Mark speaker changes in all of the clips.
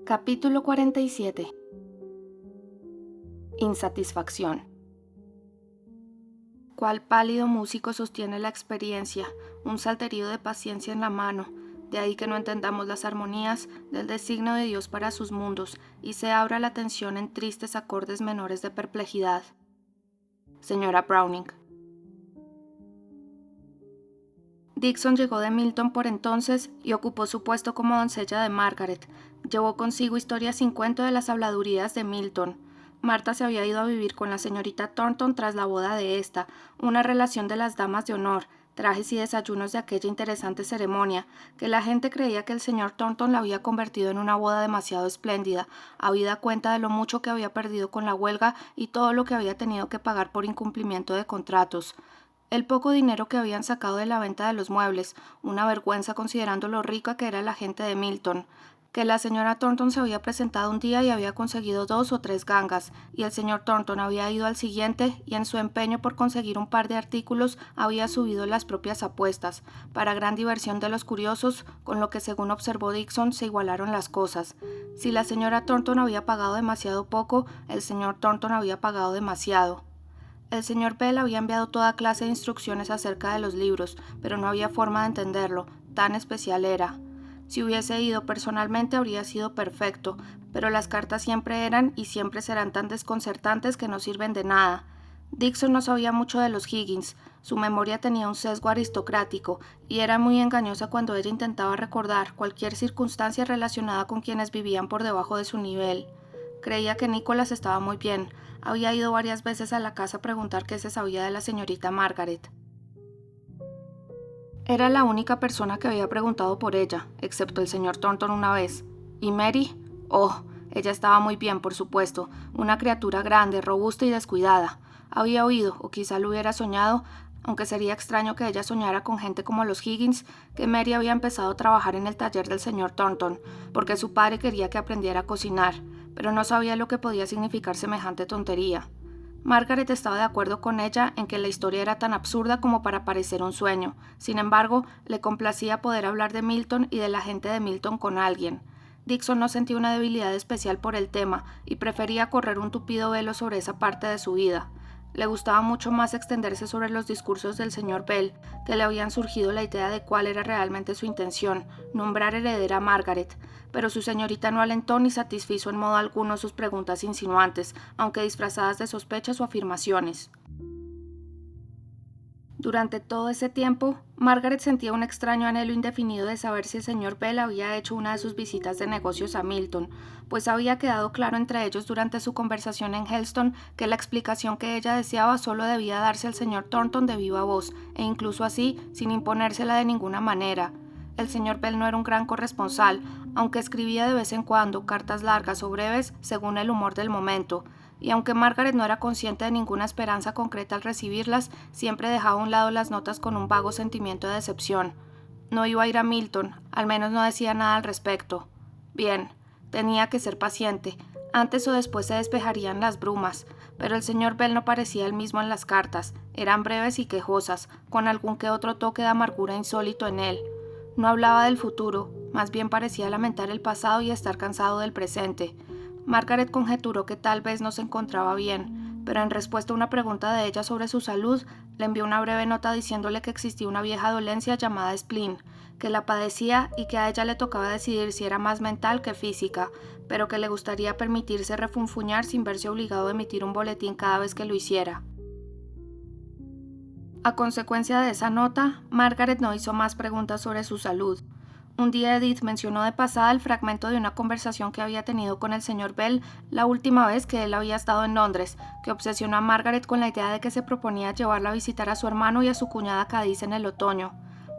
Speaker 1: Capítulo 47. Insatisfacción. Cuál pálido músico sostiene la experiencia, un salterio de paciencia en la mano, de ahí que no entendamos las armonías del designio de Dios para sus mundos y se abra la tensión en tristes acordes menores de perplejidad. Señora Browning. Dixon llegó de Milton por entonces y ocupó su puesto como doncella de Margaret. Llevó consigo historias sin cuento de las habladurías de Milton. Marta se había ido a vivir con la señorita Thornton tras la boda de esta, una relación de las damas de honor, trajes y desayunos de aquella interesante ceremonia, que la gente creía que el señor Thornton la había convertido en una boda demasiado espléndida, habida cuenta de lo mucho que había perdido con la huelga y todo lo que había tenido que pagar por incumplimiento de contratos. El poco dinero que habían sacado de la venta de los muebles, una vergüenza considerando lo rica que era la gente de Milton, que la señora Thornton se había presentado un día y había conseguido 2 o 3 gangas, y el señor Thornton había ido al siguiente y en su empeño por conseguir un par de artículos había subido las propias apuestas, para gran diversión de los curiosos, con lo que según observó Dixon se igualaron las cosas. Si la señora Thornton había pagado demasiado poco, el señor Thornton había pagado demasiado. El señor Bell había enviado toda clase de instrucciones acerca de los libros, pero no había forma de entenderlo, tan especial era. Si hubiese ido personalmente habría sido perfecto, pero las cartas siempre eran y siempre serán tan desconcertantes que no sirven de nada. Dixon no sabía mucho de los Higgins, su memoria tenía un sesgo aristocrático y era muy engañosa cuando ella intentaba recordar cualquier circunstancia relacionada con quienes vivían por debajo de su nivel. Creía que Nicholas estaba muy bien. Había ido varias veces a la casa a preguntar qué se sabía de la señorita Margaret. Era la única persona que había preguntado por ella, excepto el señor Thornton una vez. ¿Y Mary? Oh, ella estaba muy bien, por supuesto, una criatura grande, robusta y descuidada. Había oído, o quizá lo hubiera soñado, aunque sería extraño que ella soñara con gente como los Higgins, que Mary había empezado a trabajar en el taller del señor Thornton, porque su padre quería que aprendiera a cocinar, pero no sabía lo que podía significar semejante tontería. Margaret estaba de acuerdo con ella en que la historia era tan absurda como para parecer un sueño. Sin embargo, le complacía poder hablar de Milton y de la gente de Milton con alguien. Dixon no sentía una debilidad especial por el tema y prefería correr un tupido velo sobre esa parte de su vida. Le gustaba mucho más extenderse sobre los discursos del señor Bell, que le habían surgido la idea de cuál era realmente su intención, nombrar heredera a Margaret, pero su señorita no alentó ni satisfizo en modo alguno sus preguntas insinuantes, aunque disfrazadas de sospechas o afirmaciones. Durante todo ese tiempo, Margaret sentía un extraño anhelo indefinido de saber si el señor Bell había hecho una de sus visitas de negocios a Milton, pues había quedado claro entre ellos durante su conversación en Helston que la explicación que ella deseaba solo debía darse al señor Thornton de viva voz, e incluso así, sin imponérsela de ninguna manera. El señor Bell no era un gran corresponsal, aunque escribía de vez en cuando cartas largas o breves según el humor del momento, y aunque Margaret no era consciente de ninguna esperanza concreta al recibirlas, siempre dejaba a un lado las notas con un vago sentimiento de decepción. No iba a ir a Milton, al menos no decía nada al respecto. Bien, tenía que ser paciente. Antes o después se despejarían las brumas, pero el señor Bell no parecía el mismo en las cartas. Eran breves y quejosas, con algún que otro toque de amargura insólito en él. No hablaba del futuro, más bien parecía lamentar el pasado y estar cansado del presente. Margaret conjeturó que tal vez no se encontraba bien, pero en respuesta a una pregunta de ella sobre su salud, le envió una breve nota diciéndole que existía una vieja dolencia llamada spleen, que la padecía y que a ella le tocaba decidir si era más mental que física, pero que le gustaría permitirse refunfuñar sin verse obligado a emitir un boletín cada vez que lo hiciera. A consecuencia de esa nota, Margaret no hizo más preguntas sobre su salud. Un día Edith mencionó de pasada el fragmento de una conversación que había tenido con el señor Bell la última vez que él había estado en Londres, que obsesionó a Margaret con la idea de que se proponía llevarla a visitar a su hermano y a su cuñada Cadiz en el otoño.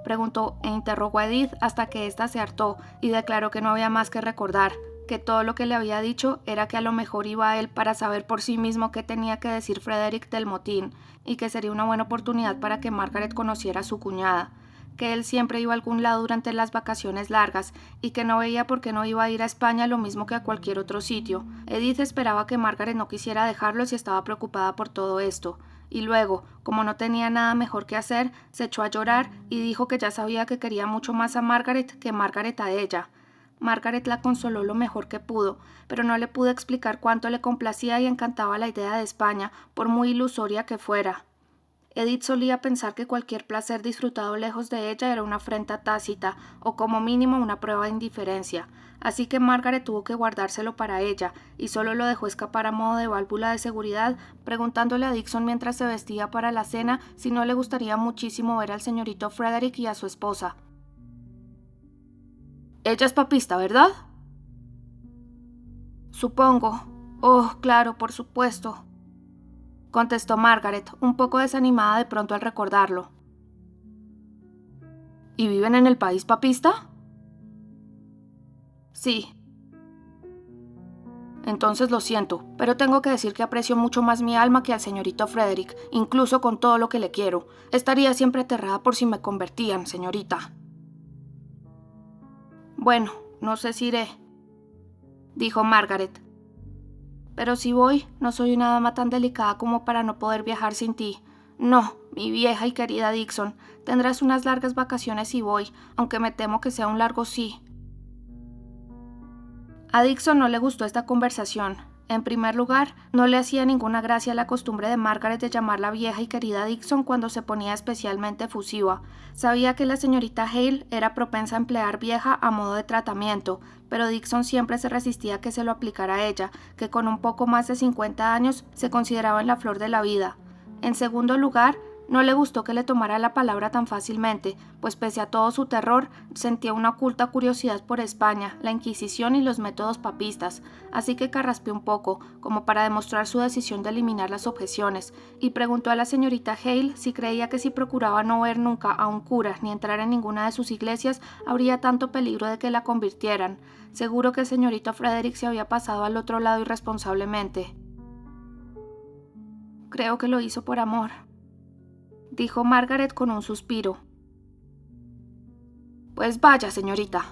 Speaker 1: Preguntó e interrogó a Edith hasta que ésta se hartó y declaró que no había más que recordar, que todo lo que le había dicho era que a lo mejor iba a él para saber por sí mismo qué tenía que decir Frederick del motín, y que sería una buena oportunidad para que Margaret conociera a su cuñada, que él siempre iba a algún lado durante las vacaciones largas y que no veía por qué no iba a ir a España lo mismo que a cualquier otro sitio. Edith esperaba que Margaret no quisiera dejarlos y estaba preocupada por todo esto. Y luego, como no tenía nada mejor que hacer, se echó a llorar y dijo que ya sabía que quería mucho más a Margaret que Margaret a ella. Margaret la consoló lo mejor que pudo, pero no le pudo explicar cuánto le complacía y encantaba la idea de España, por muy ilusoria que fuera. Edith solía pensar que cualquier placer disfrutado lejos de ella era una afrenta tácita o como mínimo una prueba de indiferencia, así que Margaret tuvo que guardárselo para ella y solo lo dejó escapar a modo de válvula de seguridad, preguntándole a Dixon mientras se vestía para la cena si no le gustaría muchísimo ver al señorito Frederick y a su esposa. «Ella es papista, ¿verdad?» «Supongo. Oh, claro, por supuesto», contestó Margaret, un poco desanimada de pronto al recordarlo. «¿Y viven en el país papista?» «Sí». «Entonces lo siento, pero tengo que decir que aprecio mucho más mi alma que al señorito Frederick, incluso con todo lo que le quiero. Estaría siempre aterrada por si me convertían, señorita». «Bueno, no sé si iré», dijo Margaret. «Pero si voy, no soy una dama tan delicada como para no poder viajar sin ti. No, mi vieja y querida Dixon, tendrás unas largas vacaciones si voy, aunque me temo que sea un largo sí». A Dixon no le gustó esta conversación. En primer lugar, no le hacía ninguna gracia la costumbre de Margaret de llamarla vieja y querida Dixon cuando se ponía especialmente efusiva. Sabía que la señorita Hale era propensa a emplear vieja a modo de tratamiento, pero Dixon siempre se resistía a que se lo aplicara a ella, que con un poco más de 50 años se consideraba en la flor de la vida. En segundo lugar, no le gustó que le tomara la palabra tan fácilmente, pues pese a todo su terror, sentía una oculta curiosidad por España, la Inquisición y los métodos papistas, así que carraspeó un poco, como para demostrar su decisión de eliminar las objeciones, y preguntó a la señorita Hale si creía que si procuraba no ver nunca a un cura ni entrar en ninguna de sus iglesias, habría tanto peligro de que la convirtieran. Seguro que el señorito Frederick se había pasado al otro lado irresponsablemente. «Creo que lo hizo por amor», dijo Margaret con un suspiro. «Pues vaya, señorita»,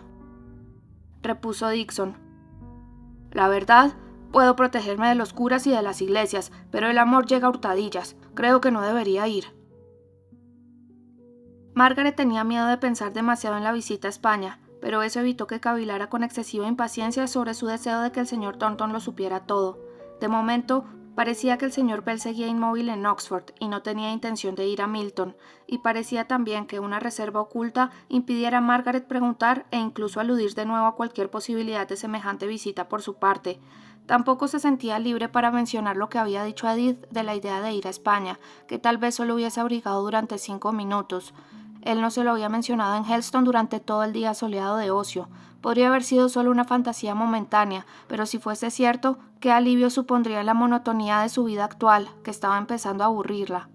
Speaker 1: repuso Dixon. «La verdad, puedo protegerme de los curas y de las iglesias, pero el amor llega a hurtadillas. Creo que no debería ir». Margaret tenía miedo de pensar demasiado en la visita a España, pero eso evitó que cavilara con excesiva impaciencia sobre su deseo de que el señor Thornton lo supiera todo. De momento, parecía que el señor Bell seguía inmóvil en Oxford y no tenía intención de ir a Milton, y parecía también que una reserva oculta impidiera a Margaret preguntar e incluso aludir de nuevo a cualquier posibilidad de semejante visita por su parte. Tampoco se sentía libre para mencionar lo que había dicho a Edith de la idea de ir a España, que tal vez solo hubiese abrigado durante 5 minutos. Él no se lo había mencionado en Helston durante todo el día soleado de ocio. Podría haber sido solo una fantasía momentánea, pero si fuese cierto, qué alivio supondría la monotonía de su vida actual, que estaba empezando a aburrirla.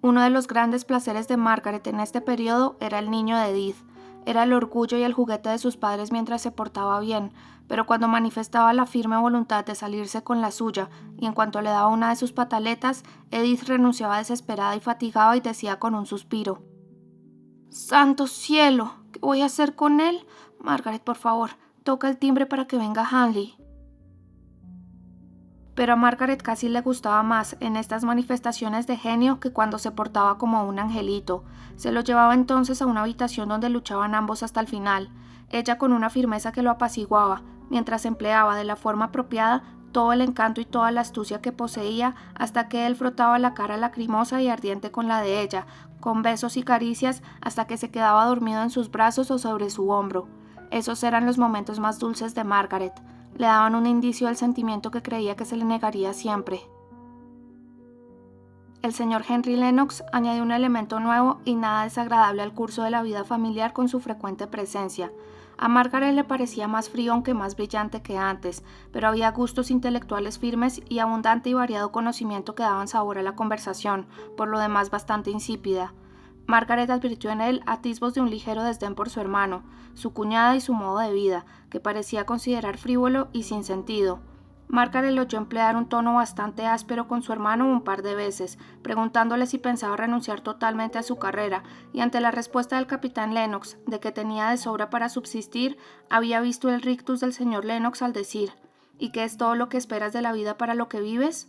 Speaker 1: Uno de los grandes placeres de Margaret en este periodo era el niño de Edith. Era el orgullo y el juguete de sus padres mientras se portaba bien, pero cuando manifestaba la firme voluntad de salirse con la suya, y en cuanto le daba una de sus pataletas, Edith renunciaba desesperada y fatigada y decía con un suspiro: «¡Santo cielo! ¿Qué voy a hacer con él? Margaret, por favor, toca el timbre para que venga Hanley». Pero a Margaret casi le gustaba más en estas manifestaciones de genio que cuando se portaba como un angelito. Se lo llevaba entonces a una habitación donde luchaban ambos hasta el final, ella con una firmeza que lo apaciguaba, mientras empleaba de la forma apropiada todo el encanto y toda la astucia que poseía hasta que él frotaba la cara lacrimosa y ardiente con la de ella, con besos y caricias hasta que se quedaba dormido en sus brazos o sobre su hombro. Esos eran los momentos más dulces de Margaret. Le daban un indicio del sentimiento que creía que se le negaría siempre. El señor Henry Lennox añadió un elemento nuevo y nada desagradable al curso de la vida familiar con su frecuente presencia. A Margaret le parecía más frío aunque más brillante que antes, pero había gustos intelectuales firmes y abundante y variado conocimiento que daban sabor a la conversación, por lo demás bastante insípida. Margaret advirtió en él atisbos de un ligero desdén por su hermano, su cuñada y su modo de vida, que parecía considerar frívolo y sin sentido. Margaret le oyó emplear un tono bastante áspero con su hermano un par de veces, preguntándole si pensaba renunciar totalmente a su carrera, y ante la respuesta del capitán Lennox de que tenía de sobra para subsistir, había visto el rictus del señor Lennox al decir: «¿Y qué es todo lo que esperas de la vida para lo que vives?».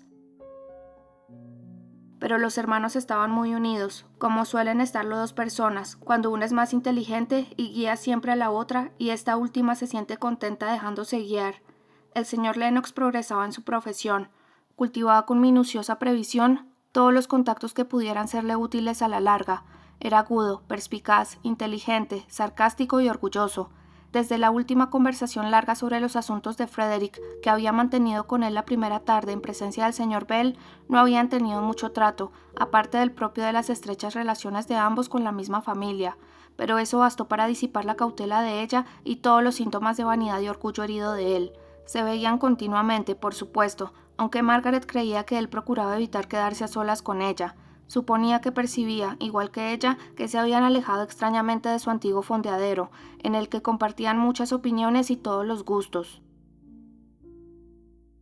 Speaker 1: Pero los hermanos estaban muy unidos, como suelen estarlo dos personas, cuando una es más inteligente y guía siempre a la otra y esta última se siente contenta dejándose guiar. El señor Lennox progresaba en su profesión, cultivaba con minuciosa previsión todos los contactos que pudieran serle útiles a la larga. Era agudo, perspicaz, inteligente, sarcástico y orgulloso. Desde la última conversación larga sobre los asuntos de Frederick, que había mantenido con él la primera tarde en presencia del señor Bell, no habían tenido mucho trato, aparte del propio de las estrechas relaciones de ambos con la misma familia, pero eso bastó para disipar la cautela de ella y todos los síntomas de vanidad y orgullo herido de él. Se veían continuamente, por supuesto, aunque Margaret creía que él procuraba evitar quedarse a solas con ella. Suponía que percibía, igual que ella, que se habían alejado extrañamente de su antiguo fondeadero, en el que compartían muchas opiniones y todos los gustos.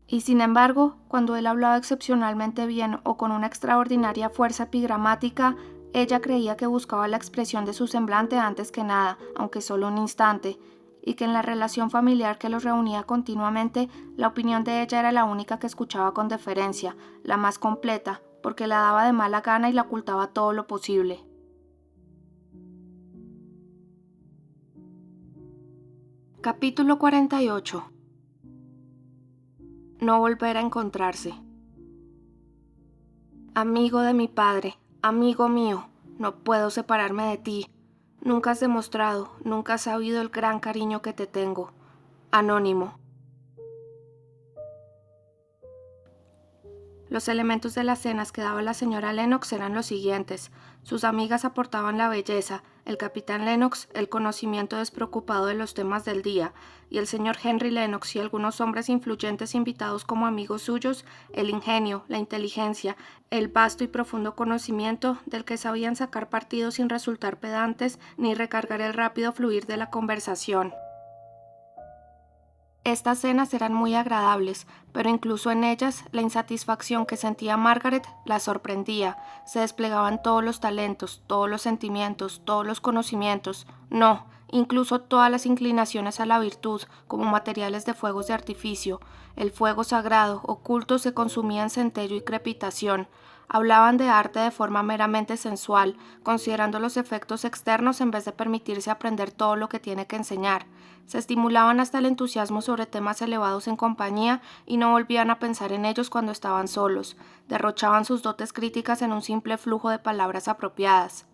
Speaker 1: Y sin embargo, cuando él hablaba excepcionalmente bien o con una extraordinaria fuerza epigramática, ella creía que buscaba la expresión de su semblante antes que nada, aunque solo un instante, y que en la relación familiar que los reunía continuamente, la opinión de ella era la única que escuchaba con deferencia, la más completa, porque la daba de mala gana y la ocultaba todo lo posible. Capítulo 48. No volver a encontrarse. Amigo de mi padre, amigo mío, no puedo separarme de ti. Nunca has demostrado, nunca has sabido el gran cariño que te tengo. Anónimo. Los elementos de las cenas que daba la señora Lennox eran los siguientes. Sus amigas aportaban la belleza, el capitán Lennox el conocimiento despreocupado de los temas del día, y el señor Henry Lennox y algunos hombres influyentes invitados como amigos suyos, el ingenio, la inteligencia, el vasto y profundo conocimiento del que sabían sacar partido sin resultar pedantes ni recargar el rápido fluir de la conversación. Estas cenas eran muy agradables, pero incluso en ellas la insatisfacción que sentía Margaret la sorprendía. Se desplegaban todos los talentos, todos los sentimientos, todos los conocimientos, no, incluso todas las inclinaciones a la virtud, como materiales de fuegos de artificio. El fuego sagrado, oculto, se consumía en centello y crepitación. Hablaban de arte de forma meramente sensual, considerando los efectos externos en vez de permitirse aprender todo lo que tiene que enseñar. Se estimulaban hasta el entusiasmo sobre temas elevados en compañía y no volvían a pensar en ellos cuando estaban solos. Derrochaban sus dotes críticas en un simple flujo de palabras apropiadas.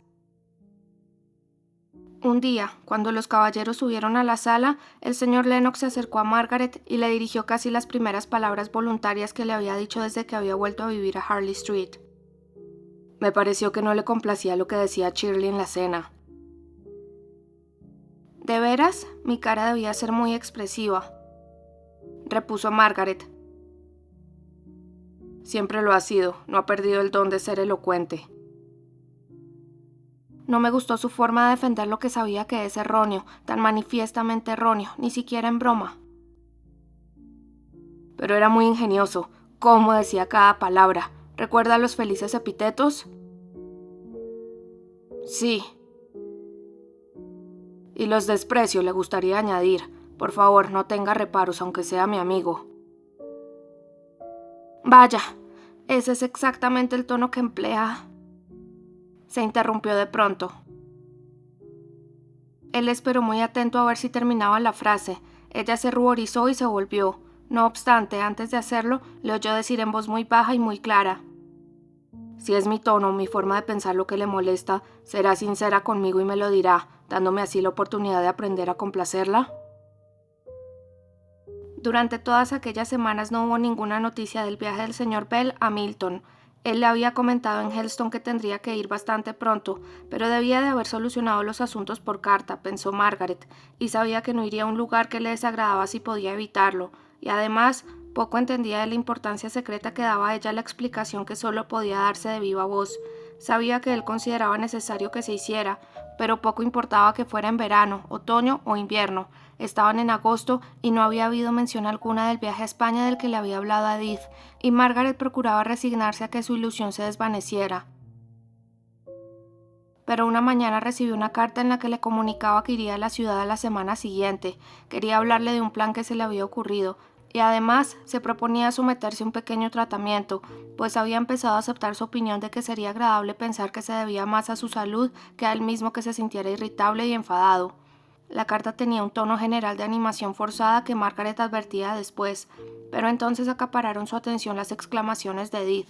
Speaker 1: Un día, cuando los caballeros subieron a la sala, el señor Lennox se acercó a Margaret y le dirigió casi las primeras palabras voluntarias que le había dicho desde que había vuelto a vivir a Harley Street. Me pareció que no le complacía lo que decía Shirley en la cena. ¿De veras? Mi cara debía ser muy expresiva, repuso Margaret. Siempre lo ha sido, no ha perdido el don de ser elocuente. No me gustó su forma de defender lo que sabía que es erróneo, tan manifiestamente erróneo, ni siquiera en broma. Pero era muy ingenioso, cómo decía cada palabra. ¿Recuerda los felices epítetos? Sí. Y los desprecio, le gustaría añadir. Por favor, no tenga reparos, aunque sea mi amigo. Vaya, ese es exactamente el tono que emplea. Se interrumpió de pronto. Él esperó muy atento a ver si terminaba la frase. Ella se ruborizó y se volvió. No obstante, antes de hacerlo, le oyó decir en voz muy baja y muy clara: si es mi tono, mi forma de pensar lo que le molesta, será sincera conmigo y me lo dirá, dándome así la oportunidad de aprender a complacerla. Durante todas aquellas semanas no hubo ninguna noticia del viaje del señor Bell a Milton. Él le había comentado en Helston que tendría que ir bastante pronto, pero debía de haber solucionado los asuntos por carta, pensó Margaret, y sabía que no iría a un lugar que le desagradaba si podía evitarlo, y además poco entendía de la importancia secreta que daba a ella la explicación que solo podía darse de viva voz. Sabía que él consideraba necesario que se hiciera, pero poco importaba que fuera en verano, otoño o invierno. Estaban en agosto y no había habido mención alguna del viaje a España del que le había hablado a Edith, y Margaret procuraba resignarse a que su ilusión se desvaneciera. Pero una mañana recibió una carta en la que le comunicaba que iría a la ciudad a la semana siguiente. Quería hablarle de un plan que se le había ocurrido. y además se proponía someterse a un pequeño tratamiento, pues había empezado a aceptar su opinión de que sería agradable pensar que se debía más a su salud que a él mismo que se sintiera irritable y enfadado. La carta tenía un tono general de animación forzada que Margaret advertía después, pero entonces acapararon su atención las exclamaciones de Edith.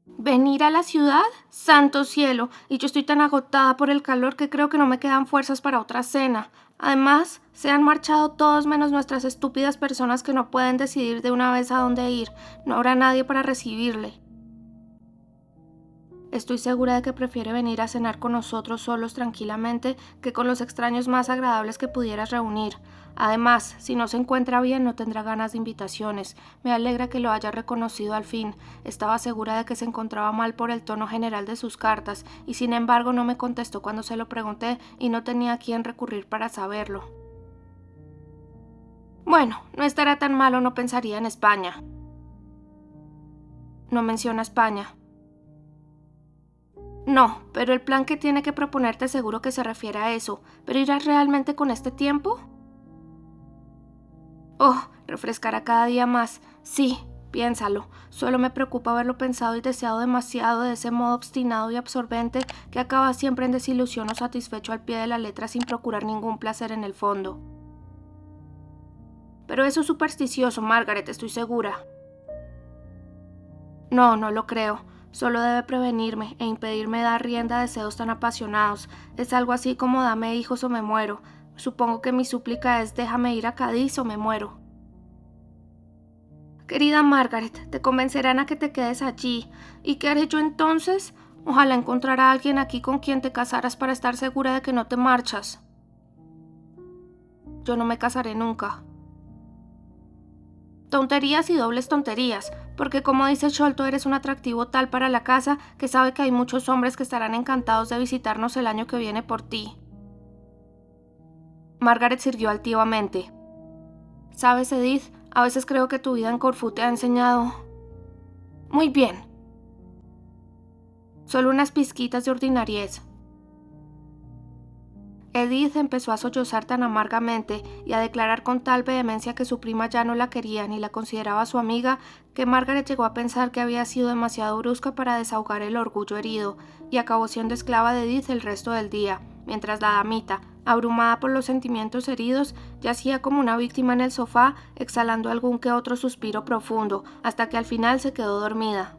Speaker 1: ¿Venir a la ciudad? ¡Santo cielo! Y yo estoy tan agotada por el calor que creo que no me quedan fuerzas para otra cena. Además, se han marchado todos menos nuestras estúpidas personas que no pueden decidir de una vez a dónde ir. No habrá nadie para recibirle. Estoy segura de que prefiere venir a cenar con nosotros solos tranquilamente que con los extraños más agradables que pudieras reunir. Además, si no se encuentra bien, no tendrá ganas de invitaciones. Me alegra que lo haya reconocido al fin. Estaba segura de que se encontraba mal por el tono general de sus cartas, y sin embargo no me contestó cuando se lo pregunté y no tenía a quién recurrir para saberlo. Bueno, no estará tan malo, no pensaría en España. No menciona España. No, pero el plan que tiene que proponerte seguro que se refiere a eso. ¿Pero irás realmente con este tiempo? Oh, refrescará cada día más. Sí, piénsalo. Solo me preocupa haberlo pensado y deseado demasiado de ese modo obstinado y absorbente que acaba siempre en desilusión o satisfecho al pie de la letra sin procurar ningún placer en el fondo. Pero eso es supersticioso, Margaret, estoy segura. No, no lo creo. Solo debe prevenirme e impedirme dar rienda a deseos tan apasionados. Es algo así como dame hijos o me muero. Supongo que mi súplica es déjame ir a Cádiz o me muero. Querida Margaret, te convencerán a que te quedes allí. ¿Y qué haré yo entonces? Ojalá encontrara a alguien aquí con quien te casaras para estar segura de que no te marchas. Yo no me casaré nunca. Tonterías y dobles tonterías, porque como dice Sholto, eres un atractivo tal para la casa que sabe que hay muchos hombres que estarán encantados de visitarnos el año que viene por ti. Margaret sirvió altivamente. ¿Sabes, Edith? A veces creo que tu vida en Corfú te ha enseñado... Muy bien. Solo unas pizquitas de ordinariez. Edith empezó a sollozar tan amargamente y a declarar con tal vehemencia que su prima ya no la quería ni la consideraba su amiga, que Margaret llegó a pensar que había sido demasiado brusca para desahogar el orgullo herido, y acabó siendo esclava de Edith el resto del día, mientras la damita, abrumada por los sentimientos heridos, yacía como una víctima en el sofá, exhalando algún que otro suspiro profundo, hasta que al final se quedó dormida.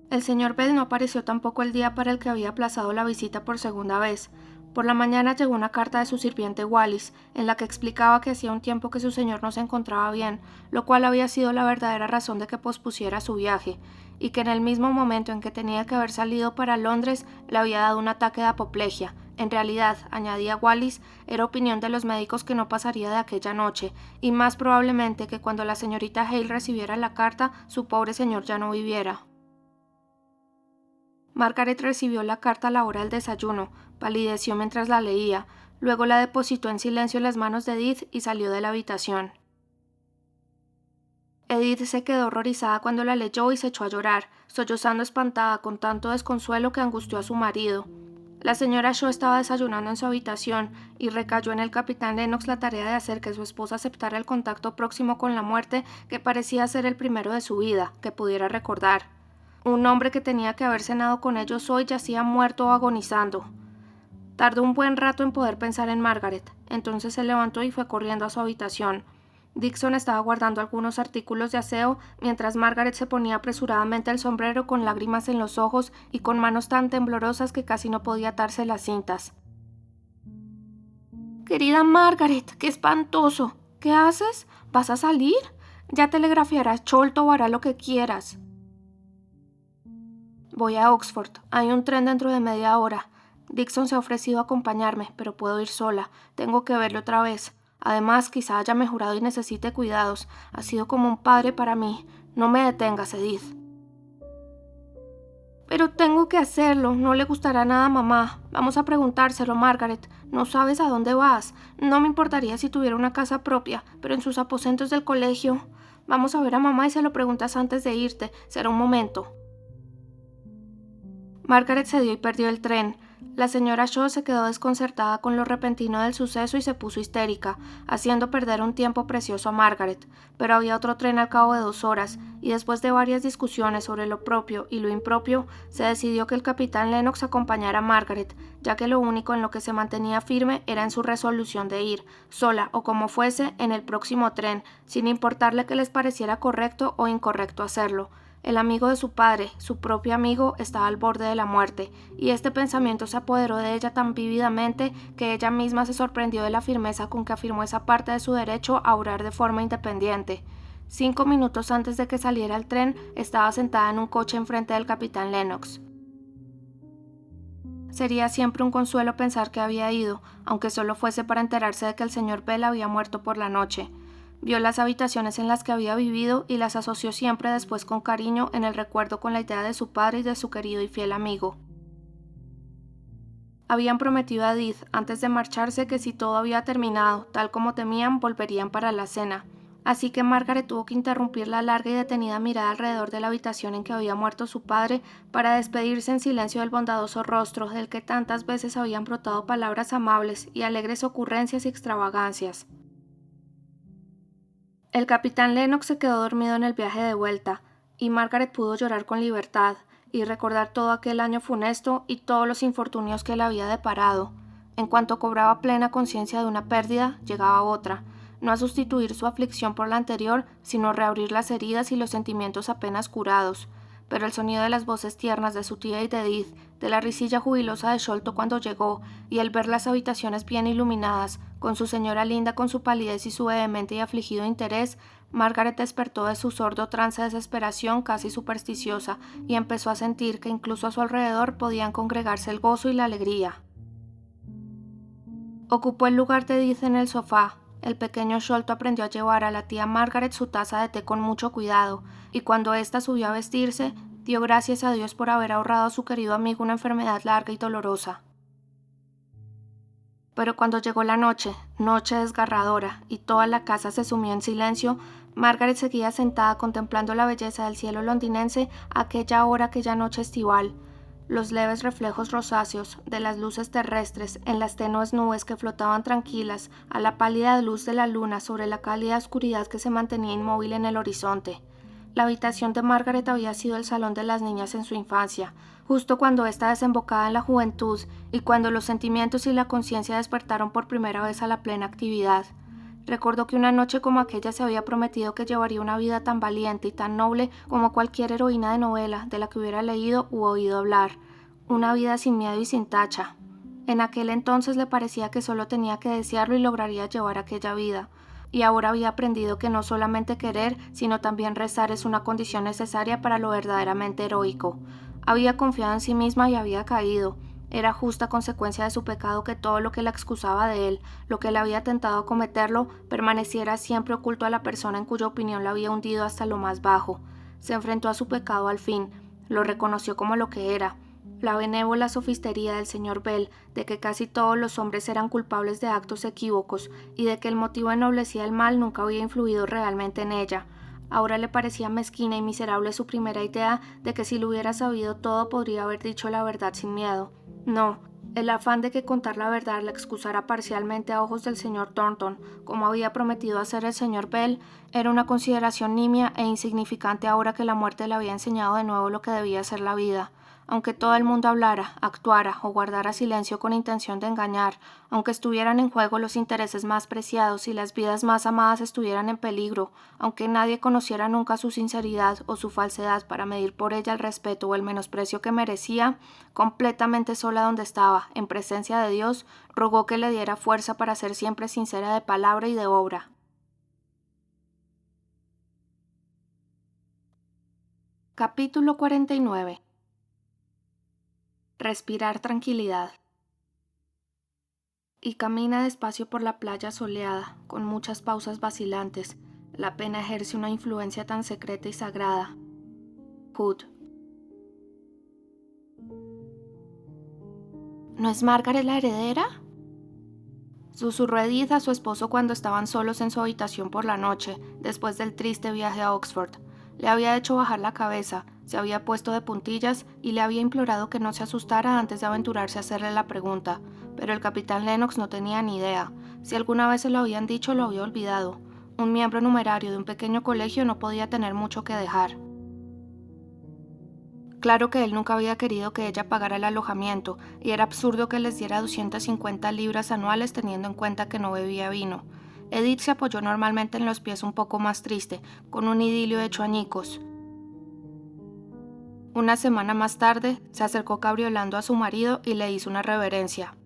Speaker 1: El señor Bell no apareció tampoco el día para el que había aplazado la visita por segunda vez. Por la mañana llegó una carta de su sirviente Wallis, en la que explicaba que hacía un tiempo que su señor no se encontraba bien, lo cual había sido la verdadera razón de que pospusiera su viaje, y que en el mismo momento en que tenía que haber salido para Londres le había dado un ataque de apoplejía. En realidad, añadía Wallis, era opinión de los médicos que no pasaría de aquella noche, y más probablemente que cuando la señorita Hale recibiera la carta, su pobre señor ya no viviera. Margaret recibió la carta a la hora del desayuno, palideció mientras la leía, luego la depositó en silencio en las manos de Edith y salió de la habitación. Edith se quedó horrorizada cuando la leyó y se echó a llorar, sollozando espantada con tanto desconsuelo que angustió a su marido. La señora Shaw estaba desayunando en su habitación y recayó en el capitán Lennox la tarea de hacer que su esposa aceptara el contacto próximo con la muerte que parecía ser el primero de su vida, que pudiera recordar. Un hombre que tenía que haber cenado con ellos hoy yacía muerto o agonizando. Tardó un buen rato en poder pensar en Margaret. Entonces se levantó y fue corriendo a su habitación. Dixon estaba guardando algunos artículos de aseo, mientras Margaret se ponía apresuradamente el sombrero con lágrimas en los ojos y con manos tan temblorosas que casi no podía atarse las cintas. «Querida Margaret, qué espantoso. ¿Qué haces? ¿Vas a salir? Ya telegrafiarás Sholto o hará lo que quieras». Voy a Oxford. Hay un tren dentro de media hora. Dixon se ha ofrecido a acompañarme, pero puedo ir sola. Tengo que verlo otra vez. Además, quizá haya mejorado y necesite cuidados. Ha sido como un padre para mí. No me detengas, Edith. Pero tengo que hacerlo. No le gustará nada a mamá. Vamos a preguntárselo, Margaret. No sabes a dónde vas. No me importaría si tuviera una casa propia, pero en sus aposentos del colegio. Vamos a ver a mamá y se lo preguntas antes de irte. Será un momento. Margaret cedió y perdió el tren. La señora Shaw se quedó desconcertada con lo repentino del suceso y se puso histérica, haciendo perder un tiempo precioso a Margaret, pero había otro tren al cabo de 2 horas, y después de varias discusiones sobre lo propio y lo impropio, se decidió que el capitán Lennox acompañara a Margaret, ya que lo único en lo que se mantenía firme era en su resolución de ir, sola o como fuese, en el próximo tren, sin importarle que les pareciera correcto o incorrecto hacerlo. El amigo de su padre, su propio amigo, estaba al borde de la muerte, y este pensamiento se apoderó de ella tan vívidamente que ella misma se sorprendió de la firmeza con que afirmó esa parte de su derecho a obrar de forma independiente. 5 minutos antes de que saliera el tren, estaba sentada en un coche enfrente del capitán Lennox. Sería siempre un consuelo pensar que había ido, aunque solo fuese para enterarse de que el señor Bell había muerto por la noche. Vio las habitaciones en las que había vivido y las asoció siempre después con cariño en el recuerdo con la idea de su padre y de su querido y fiel amigo. Habían prometido a Edith antes de marcharse que si todo había terminado, tal como temían, volverían para la cena. Así que Margaret tuvo que interrumpir la larga y detenida mirada alrededor de la habitación en que había muerto su padre para despedirse en silencio del bondadoso rostro del que tantas veces habían brotado palabras amables y alegres ocurrencias y extravagancias. El capitán Lennox se quedó dormido en el viaje de vuelta, y Margaret pudo llorar con libertad y recordar todo aquel año funesto y todos los infortunios que le había deparado. En cuanto cobraba plena conciencia de una pérdida, llegaba otra, no a sustituir su aflicción por la anterior, sino a reabrir las heridas y los sentimientos apenas curados. Pero el sonido de las voces tiernas de su tía y de Edith, de la risilla jubilosa de Sholto cuando llegó, y el ver las habitaciones bien iluminadas, con su señora linda con su palidez y su vehemente y afligido interés, Margaret despertó de su sordo trance de desesperación casi supersticiosa y empezó a sentir que incluso a su alrededor podían congregarse el gozo y la alegría. Ocupó el lugar de Edith en el sofá. El pequeño Sholto aprendió a llevar a la tía Margaret su taza de té con mucho cuidado, y cuando ésta subió a vestirse, dio gracias a Dios por haber ahorrado a su querido amigo una enfermedad larga y dolorosa. Pero cuando llegó la noche desgarradora, y toda la casa se sumió en silencio, Margaret seguía sentada contemplando la belleza del cielo londinense a aquella noche estival. Los leves reflejos rosáceos de las luces terrestres en las tenues nubes que flotaban tranquilas a la pálida luz de la luna sobre la cálida oscuridad que se mantenía inmóvil en el horizonte. La habitación de Margaret había sido el salón de las niñas en su infancia, justo cuando ésta desembocaba en la juventud y cuando los sentimientos y la conciencia despertaron por primera vez a la plena actividad. Recordó que una noche como aquella se había prometido que llevaría una vida tan valiente y tan noble como cualquier heroína de novela de la que hubiera leído u oído hablar, una vida sin miedo y sin tacha. En aquel entonces le parecía que solo tenía que desearlo y lograría llevar aquella vida, y ahora había aprendido que no solamente querer, sino también rezar es una condición necesaria para lo verdaderamente heroico. Había confiado en sí misma y había caído. Era justa consecuencia de su pecado que todo lo que la excusaba de él, lo que le había tentado a cometerlo, permaneciera siempre oculto a la persona en cuya opinión la había hundido hasta lo más bajo. Se enfrentó a su pecado al fin, lo reconoció como lo que era, la benévola sofistería del señor Bell, de que casi todos los hombres eran culpables de actos equívocos, y de que el motivo ennoblecía el mal nunca había influido realmente en ella. Ahora le parecía mezquina y miserable su primera idea de que si lo hubiera sabido todo podría haber dicho la verdad sin miedo. No, el afán de que contar la verdad la excusara parcialmente a ojos del señor Thornton, como había prometido hacer el señor Bell, era una consideración nimia e insignificante ahora que la muerte le había enseñado de nuevo lo que debía ser la vida. Aunque todo el mundo hablara, actuara o guardara silencio con intención de engañar, aunque estuvieran en juego los intereses más preciados y las vidas más amadas estuvieran en peligro, aunque nadie conociera nunca su sinceridad o su falsedad para medir por ella el respeto o el menosprecio que merecía, completamente sola donde estaba, en presencia de Dios, rogó que le diera fuerza para ser siempre sincera de palabra y de obra. Capítulo 49. Respirar tranquilidad. Y camina despacio por la playa soleada, con muchas pausas vacilantes. La pena ejerce una influencia tan secreta y sagrada. Hood. ¿No es Margaret la heredera?, susurró Edith a su esposo cuando estaban solos en su habitación por la noche, después del triste viaje a Oxford. Le había hecho bajar la cabeza, Se había puesto de puntillas y le había implorado que no se asustara antes de aventurarse a hacerle la pregunta, pero el capitán Lennox no tenía ni idea. Si alguna vez se lo habían dicho, lo había olvidado. Un miembro numerario de un pequeño colegio no podía tener mucho que dejar. Claro que él nunca había querido que ella pagara el alojamiento, y era absurdo que les diera 250 libras anuales teniendo en cuenta que no bebía vino. Edith se apoyó normalmente en los pies un poco más triste, con un idilio hecho añicos. Una semana más tarde, se acercó cabriolando a su marido y le hizo una reverencia.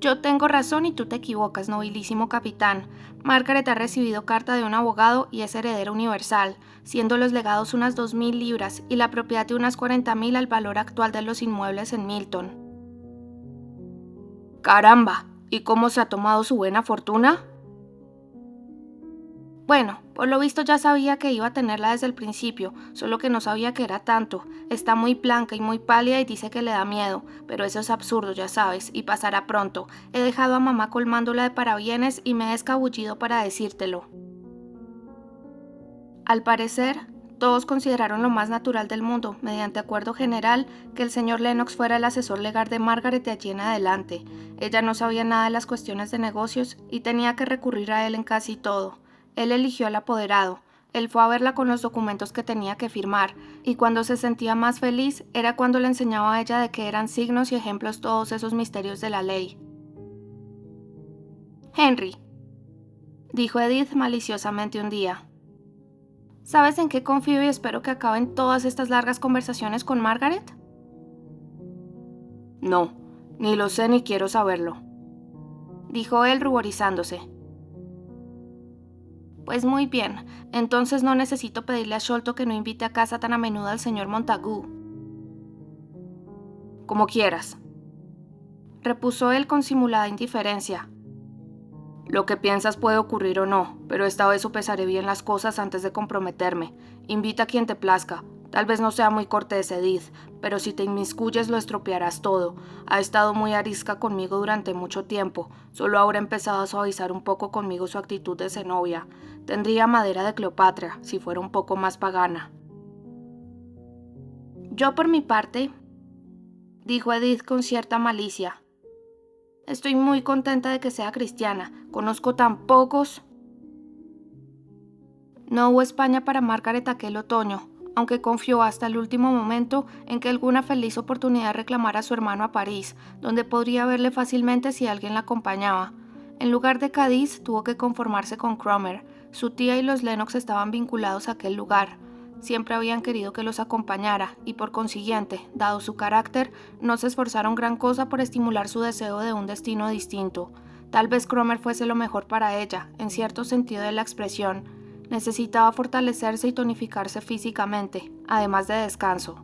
Speaker 1: Yo tengo razón y tú te equivocas, nobilísimo capitán. Margaret ha recibido carta de un abogado y es heredera universal, siendo los legados unas 2.000 libras y la propiedad de unas 40.000 al valor actual de los inmuebles en Milton. ¡Caramba! ¿Y cómo se ha tomado su buena fortuna? Bueno, por lo visto ya sabía que iba a tenerla desde el principio, solo que no sabía que era tanto. Está muy blanca y muy pálida y dice que le da miedo, pero eso es absurdo, ya sabes, y pasará pronto. He dejado a mamá colmándola de parabienes y me he escabullido para decírtelo. Al parecer, todos consideraron lo más natural del mundo, mediante acuerdo general, que el señor Lennox fuera el asesor legal de Margaret de allí en adelante. Ella no sabía nada de las cuestiones de negocios y tenía que recurrir a él en casi todo. Él eligió al apoderado. Él fue a verla con los documentos que tenía que firmar, y cuando se sentía más feliz era cuando le enseñaba a ella de que eran signos y ejemplos todos esos misterios de la ley. Henry, dijo Edith maliciosamente un día. ¿Sabes en qué confío y espero que acaben todas estas largas conversaciones con Margaret? No, ni lo sé ni quiero saberlo, dijo él ruborizándose. Pues muy bien, entonces no necesito pedirle a Sholto que no invite a casa tan a menudo al señor Montagu. Como quieras, repuso él con simulada indiferencia. Lo que piensas puede ocurrir o no, pero esta vez sopesaré bien las cosas antes de comprometerme. Invita a quien te plazca. Tal vez no sea muy cortés, Edith, pero si te inmiscuyes lo estropearás todo. Ha estado muy arisca conmigo durante mucho tiempo. Solo ahora ha empezado a suavizar un poco conmigo su actitud de cenobia. Tendría madera de Cleopatra, si fuera un poco más pagana. Yo por mi parte, dijo Edith con cierta malicia. Estoy muy contenta de que sea cristiana. Conozco tan pocos. No hubo España para Margaret aquel otoño, aunque confió hasta el último momento en que alguna feliz oportunidad reclamara a su hermano a París, donde podría verle fácilmente si alguien la acompañaba. En lugar de Cádiz, tuvo que conformarse con Cromer. Su tía y los Lennox estaban vinculados a aquel lugar. Siempre habían querido que los acompañara y por consiguiente, dado su carácter, no se esforzaron gran cosa por estimular su deseo de un destino distinto. Tal vez Cromer fuese lo mejor para ella, en cierto sentido de la expresión. Necesitaba fortalecerse y tonificarse físicamente, además de descanso.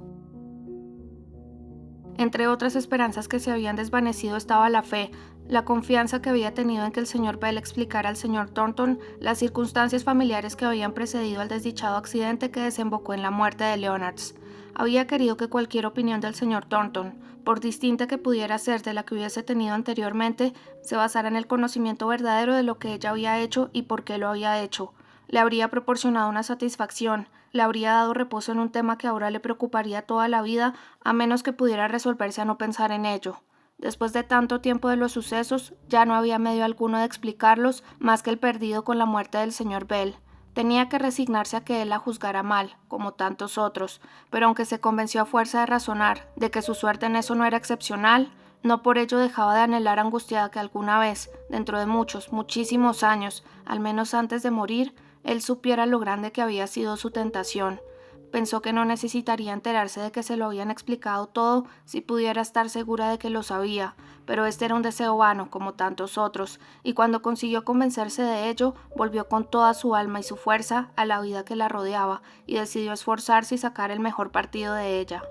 Speaker 1: Entre otras esperanzas que se habían desvanecido estaba la fe, la confianza que había tenido en que el señor Bell explicara al señor Thornton las circunstancias familiares que habían precedido al desdichado accidente que desembocó en la muerte de Leonards. Había querido que cualquier opinión del señor Thornton, por distinta que pudiera ser de la que hubiese tenido anteriormente, se basara en el conocimiento verdadero de lo que ella había hecho y por qué lo había hecho. Le habría proporcionado una satisfacción, le habría dado reposo en un tema que ahora le preocuparía toda la vida, a menos que pudiera resolverse a no pensar en ello. Después de tanto tiempo de los sucesos, ya no había medio alguno de explicarlos más que el perdido con la muerte del señor Bell. Tenía que resignarse a que él la juzgara mal, como tantos otros, pero aunque se convenció a fuerza de razonar de que su suerte en eso no era excepcional, no por ello dejaba de anhelar angustiada que alguna vez, dentro de muchos, muchísimos años, al menos antes de morir, él supiera lo grande que había sido su tentación. Pensó que no necesitaría enterarse de que se lo habían explicado todo si pudiera estar segura de que lo sabía, pero este era un deseo vano, como tantos otros, y cuando consiguió convencerse de ello, volvió con toda su alma y su fuerza a la vida que la rodeaba y decidió esforzarse y sacar el mejor partido de ella.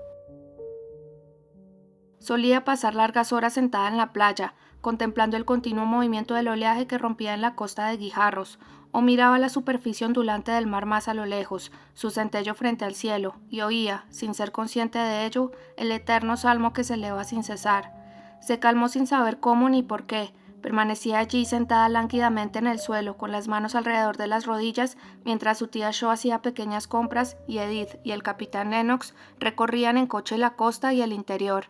Speaker 1: Solía pasar largas horas sentada en la playa, contemplando el continuo movimiento del oleaje que rompía en la costa de Guijarros, o miraba la superficie ondulante del mar más a lo lejos, su centello frente al cielo, y oía, sin ser consciente de ello, el eterno salmo que se eleva sin cesar. Se calmó sin saber cómo ni por qué, Permanecía allí sentada lánguidamente en el suelo, con las manos alrededor de las rodillas, mientras su tía Shaw hacía pequeñas compras y Edith y el capitán Lennox recorrían en coche la costa y el interior.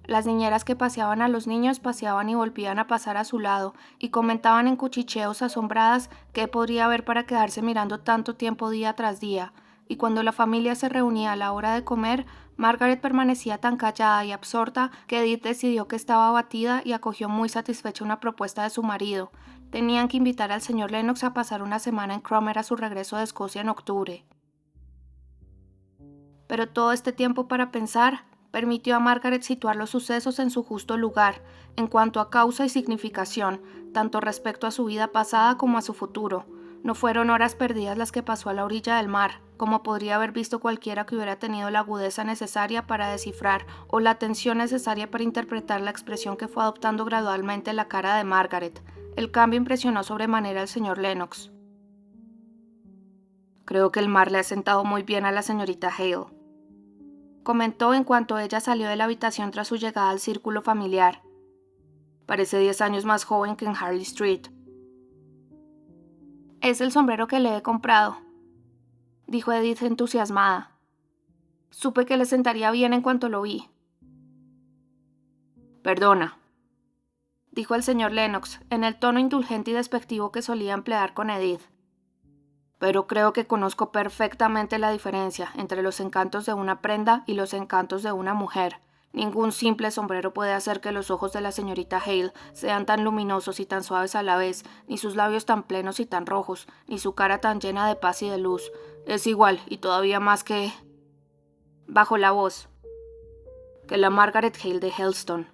Speaker 1: Las niñeras que paseaban a los niños paseaban y volvían a pasar a su lado y comentaban en cuchicheos asombradas qué podría haber para quedarse mirando tanto tiempo día tras día. Y cuando la familia se reunía a la hora de comer, Margaret permanecía tan callada y absorta que Edith decidió que estaba abatida y acogió muy satisfecha una propuesta de su marido. Tenían que invitar al señor Lennox a pasar una semana en Cromer a su regreso de Escocia en octubre. Pero todo este tiempo para pensar permitió a Margaret situar los sucesos en su justo lugar, en cuanto a causa y significación, tanto respecto a su vida pasada como a su futuro. No fueron horas perdidas las que pasó a la orilla del mar, como podría haber visto cualquiera que hubiera tenido la agudeza necesaria para descifrar o la atención necesaria para interpretar la expresión que fue adoptando gradualmente la cara de Margaret. El cambio impresionó sobremanera al señor Lennox. «Creo que el mar le ha sentado muy bien a la señorita Hale», comentó en cuanto ella salió de la habitación tras su llegada al círculo familiar. «Parece 10 años más joven que en Harley Street». «Es el sombrero que le he comprado», dijo Edith entusiasmada. «Supe que le sentaría bien en cuanto lo vi». «Perdona», dijo el señor Lennox, en el tono indulgente y despectivo que solía emplear con Edith. «Pero creo que conozco perfectamente la diferencia entre los encantos de una prenda y los encantos de una mujer. Ningún simple sombrero puede hacer que los ojos de la señorita Hale sean tan luminosos y tan suaves a la vez, ni sus labios tan plenos y tan rojos, ni su cara tan llena de paz y de luz. Es igual, y todavía más que...» bajó la voz, «que la Margaret Hale de Helston».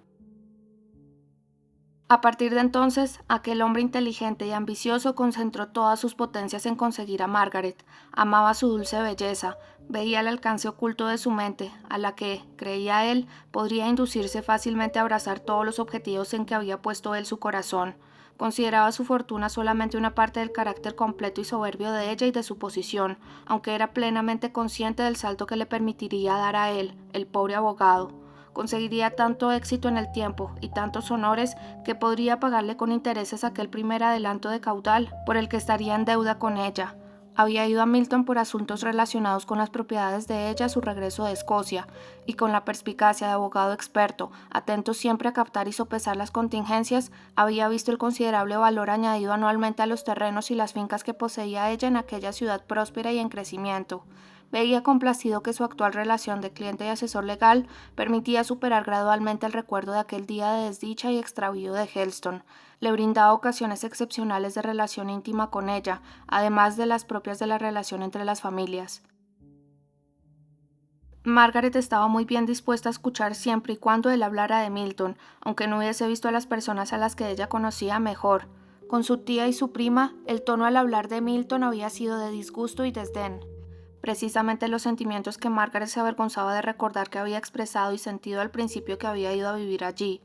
Speaker 1: A partir de entonces, aquel hombre inteligente y ambicioso concentró todas sus potencias en conseguir a Margaret. Amaba su dulce belleza, veía el alcance oculto de su mente, a la que, creía él, podría inducirse fácilmente a abrazar todos los objetivos en que había puesto él su corazón. Consideraba su fortuna solamente una parte del carácter completo y soberbio de ella y de su posición, aunque era plenamente consciente del salto que le permitiría dar a él, el pobre abogado. Conseguiría tanto éxito en el tiempo y tantos honores que podría pagarle con intereses aquel primer adelanto de caudal por el que estaría en deuda con ella. Había ido a Milton por asuntos relacionados con las propiedades de ella a su regreso de Escocia, y con la perspicacia de abogado experto, atento siempre a captar y sopesar las contingencias, había visto el considerable valor añadido anualmente a los terrenos y las fincas que poseía ella en aquella ciudad próspera y en crecimiento. Veía complacido que su actual relación de cliente y asesor legal permitía superar gradualmente el recuerdo de aquel día de desdicha y extravío de Helston. Le brindaba ocasiones excepcionales de relación íntima con ella, además de las propias de la relación entre las familias. Margaret estaba muy bien dispuesta a escuchar siempre y cuando él hablara de Milton, aunque no hubiese visto a las personas a las que ella conocía mejor. Con su tía y su prima, el tono al hablar de Milton había sido de disgusto y desdén. Precisamente los sentimientos que Margaret se avergonzaba de recordar que había expresado y sentido al principio que había ido a vivir allí.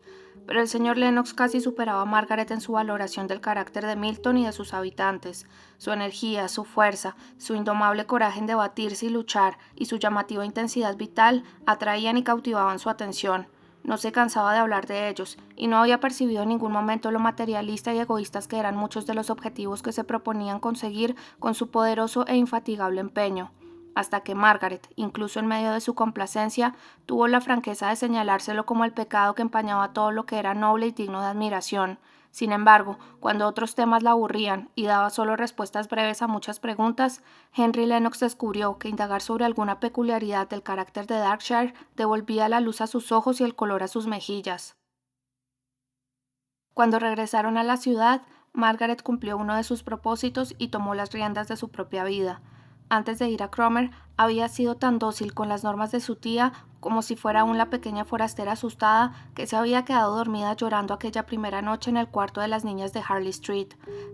Speaker 1: Pero el señor Lennox casi superaba a Margaret en su valoración del carácter de Milton y de sus habitantes. Su energía, su fuerza, su indomable coraje en debatirse y luchar, y su llamativa intensidad vital atraían y cautivaban su atención. No se cansaba de hablar de ellos, y no había percibido en ningún momento lo materialista y egoístas que eran muchos de los objetivos que se proponían conseguir con su poderoso e infatigable empeño. Hasta que Margaret, incluso en medio de su complacencia, tuvo la franqueza de señalárselo como el pecado que empañaba todo lo que era noble y digno de admiración. Sin embargo, cuando otros temas la aburrían y daba solo respuestas breves a muchas preguntas, Henry Lennox descubrió que indagar sobre alguna peculiaridad del carácter de Darkshire devolvía la luz a sus ojos y el color a sus mejillas. Cuando regresaron a la ciudad, Margaret cumplió uno de sus propósitos y tomó las riendas de su propia vida. Antes de ir a Cromer, había sido tan dócil con las normas de su tía como si fuera aún la pequeña forastera asustada que se había quedado dormida llorando aquella primera noche en el cuarto de las niñas de Harley Street.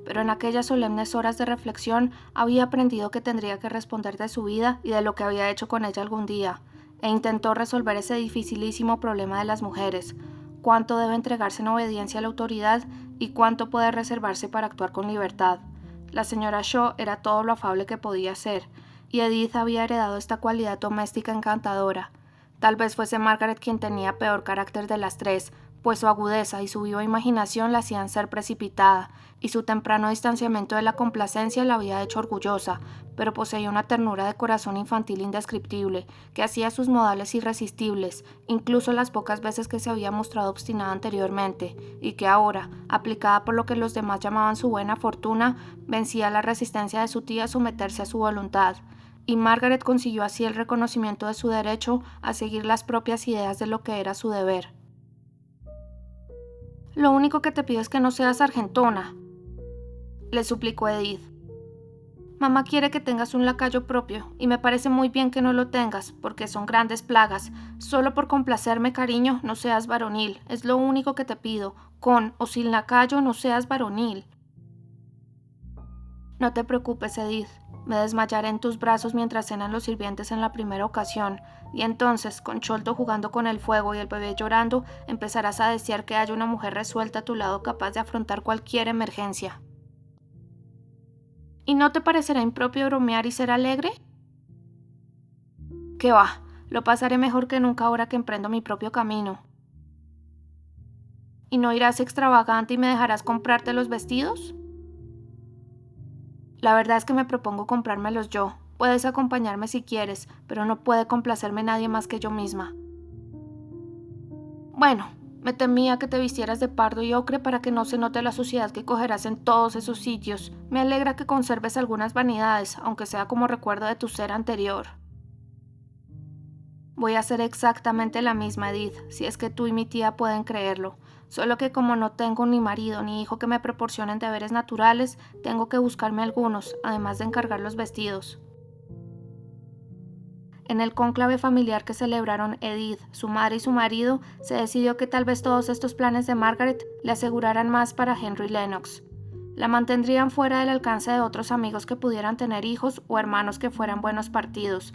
Speaker 1: Pero en aquellas solemnes horas de reflexión había aprendido que tendría que responder de su vida y de lo que había hecho con ella algún día, e intentó resolver ese dificilísimo problema de las mujeres: cuánto debe entregarse en obediencia a la autoridad y cuánto puede reservarse para actuar con libertad. La señora Shaw era todo lo afable que podía ser, y Edith había heredado esta cualidad doméstica encantadora. Tal vez fuese Margaret quien tenía peor carácter de las tres, pues su agudeza y su viva imaginación la hacían ser precipitada, y su temprano distanciamiento de la complacencia la había hecho orgullosa, pero poseía una ternura de corazón infantil indescriptible, que hacía sus modales irresistibles, incluso las pocas veces que se había mostrado obstinada anteriormente, y que ahora, aplicada por lo que los demás llamaban su buena fortuna, vencía la resistencia de su tía a someterse a su voluntad, y Margaret consiguió así el reconocimiento de su derecho a seguir las propias ideas de lo que era su deber. «Lo único que te pido es que no seas sargentona», le suplicó Edith. «Mamá quiere que tengas un lacayo propio, y me parece muy bien que no lo tengas, porque son grandes plagas. Solo por complacerme, cariño, no seas varonil, es lo único que te pido. Con o sin lacayo, no seas varonil». «No te preocupes, Edith. Me desmayaré en tus brazos mientras cenan los sirvientes en la primera ocasión, y entonces, con Sholto jugando con el fuego y el bebé llorando, empezarás a desear que haya una mujer resuelta a tu lado capaz de afrontar cualquier emergencia». «¿Y no te parecerá impropio bromear y ser alegre?» «¿Qué va? Lo pasaré mejor que nunca ahora que emprendo mi propio camino». «¿Y no irás extravagante y me dejarás comprarte los vestidos?» «La verdad es que me propongo comprármelos yo. Puedes acompañarme si quieres, pero no puede complacerme nadie más que yo misma». «Bueno, me temía que te vistieras de pardo y ocre para que no se note la suciedad que cogerás en todos esos sitios. Me alegra que conserves algunas vanidades, aunque sea como recuerdo de tu ser anterior». «Voy a ser exactamente la misma, Edith, si es que tú y mi tía pueden creerlo. Solo que como no tengo ni marido ni hijo que me proporcionen deberes naturales, tengo que buscarme algunos, además de encargar los vestidos». En el cónclave familiar que celebraron Edith, su madre y su marido, se decidió que tal vez todos estos planes de Margaret le aseguraran más para Henry Lennox. La mantendrían fuera del alcance de otros amigos que pudieran tener hijos o hermanos que fueran buenos partidos,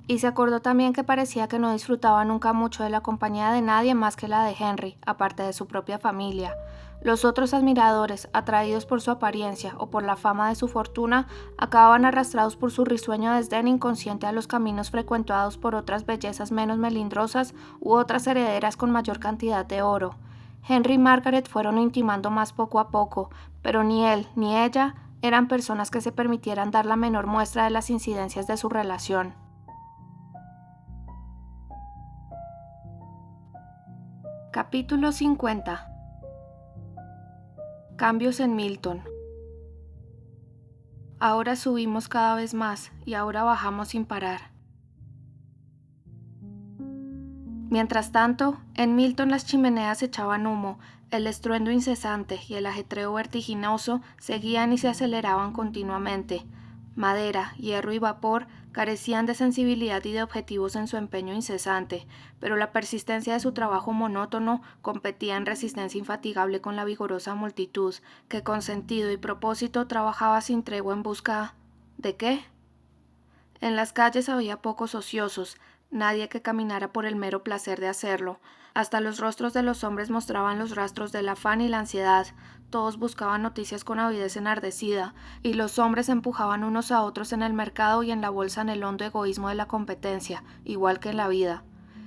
Speaker 1: y se acordó también que parecía que no disfrutaba nunca mucho de la compañía de nadie más que la de Henry, aparte de su propia familia. Los otros admiradores, atraídos por su apariencia o por la fama de su fortuna, acababan arrastrados por su risueño desdén inconsciente a los caminos frecuentados por otras bellezas menos melindrosas u otras herederas con mayor cantidad de oro. Henry y Margaret fueron intimando más poco a poco, pero ni él ni ella eran personas que se permitieran dar la menor muestra de las incidencias de su relación. Capítulo 50. Cambios en Milton. Ahora subimos cada vez más y ahora bajamos sin parar. Mientras tanto, en Milton las chimeneas echaban humo, el estruendo incesante y el ajetreo vertiginoso seguían y se aceleraban continuamente. Madera, hierro y vapor carecían de sensibilidad y de objetivos en su empeño incesante, pero la persistencia de su trabajo monótono competía en resistencia infatigable con la vigorosa multitud, que con sentido y propósito trabajaba sin tregua en busca ¿de qué? En las calles había pocos ociosos, nadie que caminara por el mero placer de hacerlo. Hasta los rostros de los hombres mostraban los rastros del afán y la ansiedad. Todos buscaban noticias con avidez enardecida, y los hombres empujaban unos a otros en el mercado y en la bolsa en el hondo egoísmo de la competencia, igual que en la vida.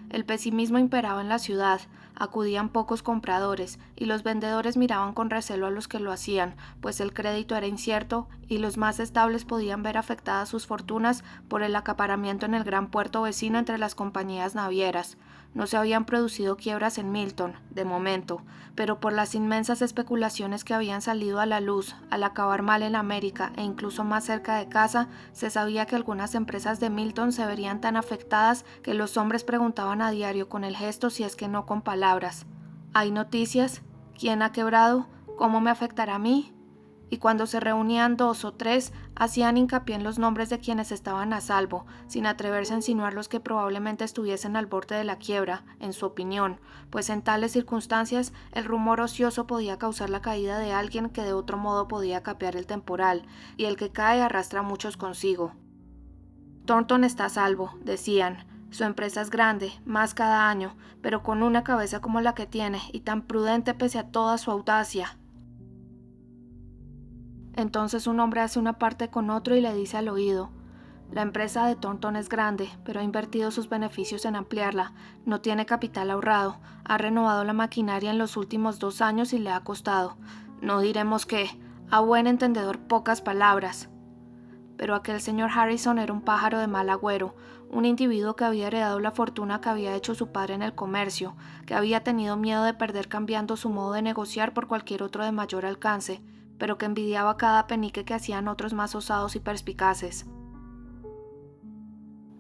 Speaker 1: El pesimismo imperaba en la ciudad, acudían pocos compradores, y los vendedores miraban con recelo a los que lo hacían, pues el crédito era incierto, y los más estables podían ver afectadas sus fortunas por el acaparamiento en el gran puerto vecino entre las compañías navieras. No se habían producido quiebras en Milton, de momento, pero por las inmensas especulaciones que habían salido a la luz, al acabar mal en América e incluso más cerca de casa, se sabía que algunas empresas de Milton se verían tan afectadas que los hombres preguntaban a diario con el gesto si es que no con palabras. ¿Hay noticias? ¿Quién ha quebrado? ¿Cómo me afectará a mí? Y cuando se reunían 2 o 3, hacían hincapié en los nombres de quienes estaban a salvo, sin atreverse a insinuar los que probablemente estuviesen al borde de la quiebra, en su opinión, pues en tales circunstancias el rumor ocioso podía causar la caída de alguien que de otro modo podía capear el temporal, y el que cae arrastra a muchos consigo. Thornton está a salvo, decían. Su empresa es grande, más cada año, pero con una cabeza como la que tiene, y tan prudente pese a toda su audacia. Entonces un hombre hace una parte con otro y le dice al oído: La empresa de Thornton es grande, pero ha invertido sus beneficios en ampliarla. No tiene capital ahorrado. Ha renovado la maquinaria en los últimos 2 años y le ha costado. No diremos qué. A buen entendedor, pocas palabras. Pero aquel señor Harrison era un pájaro de mal agüero, un individuo que había heredado la fortuna que había hecho su padre en el comercio, que había tenido miedo de perder cambiando su modo de negociar por cualquier otro de mayor alcance, pero que envidiaba cada penique que hacían otros más osados y perspicaces.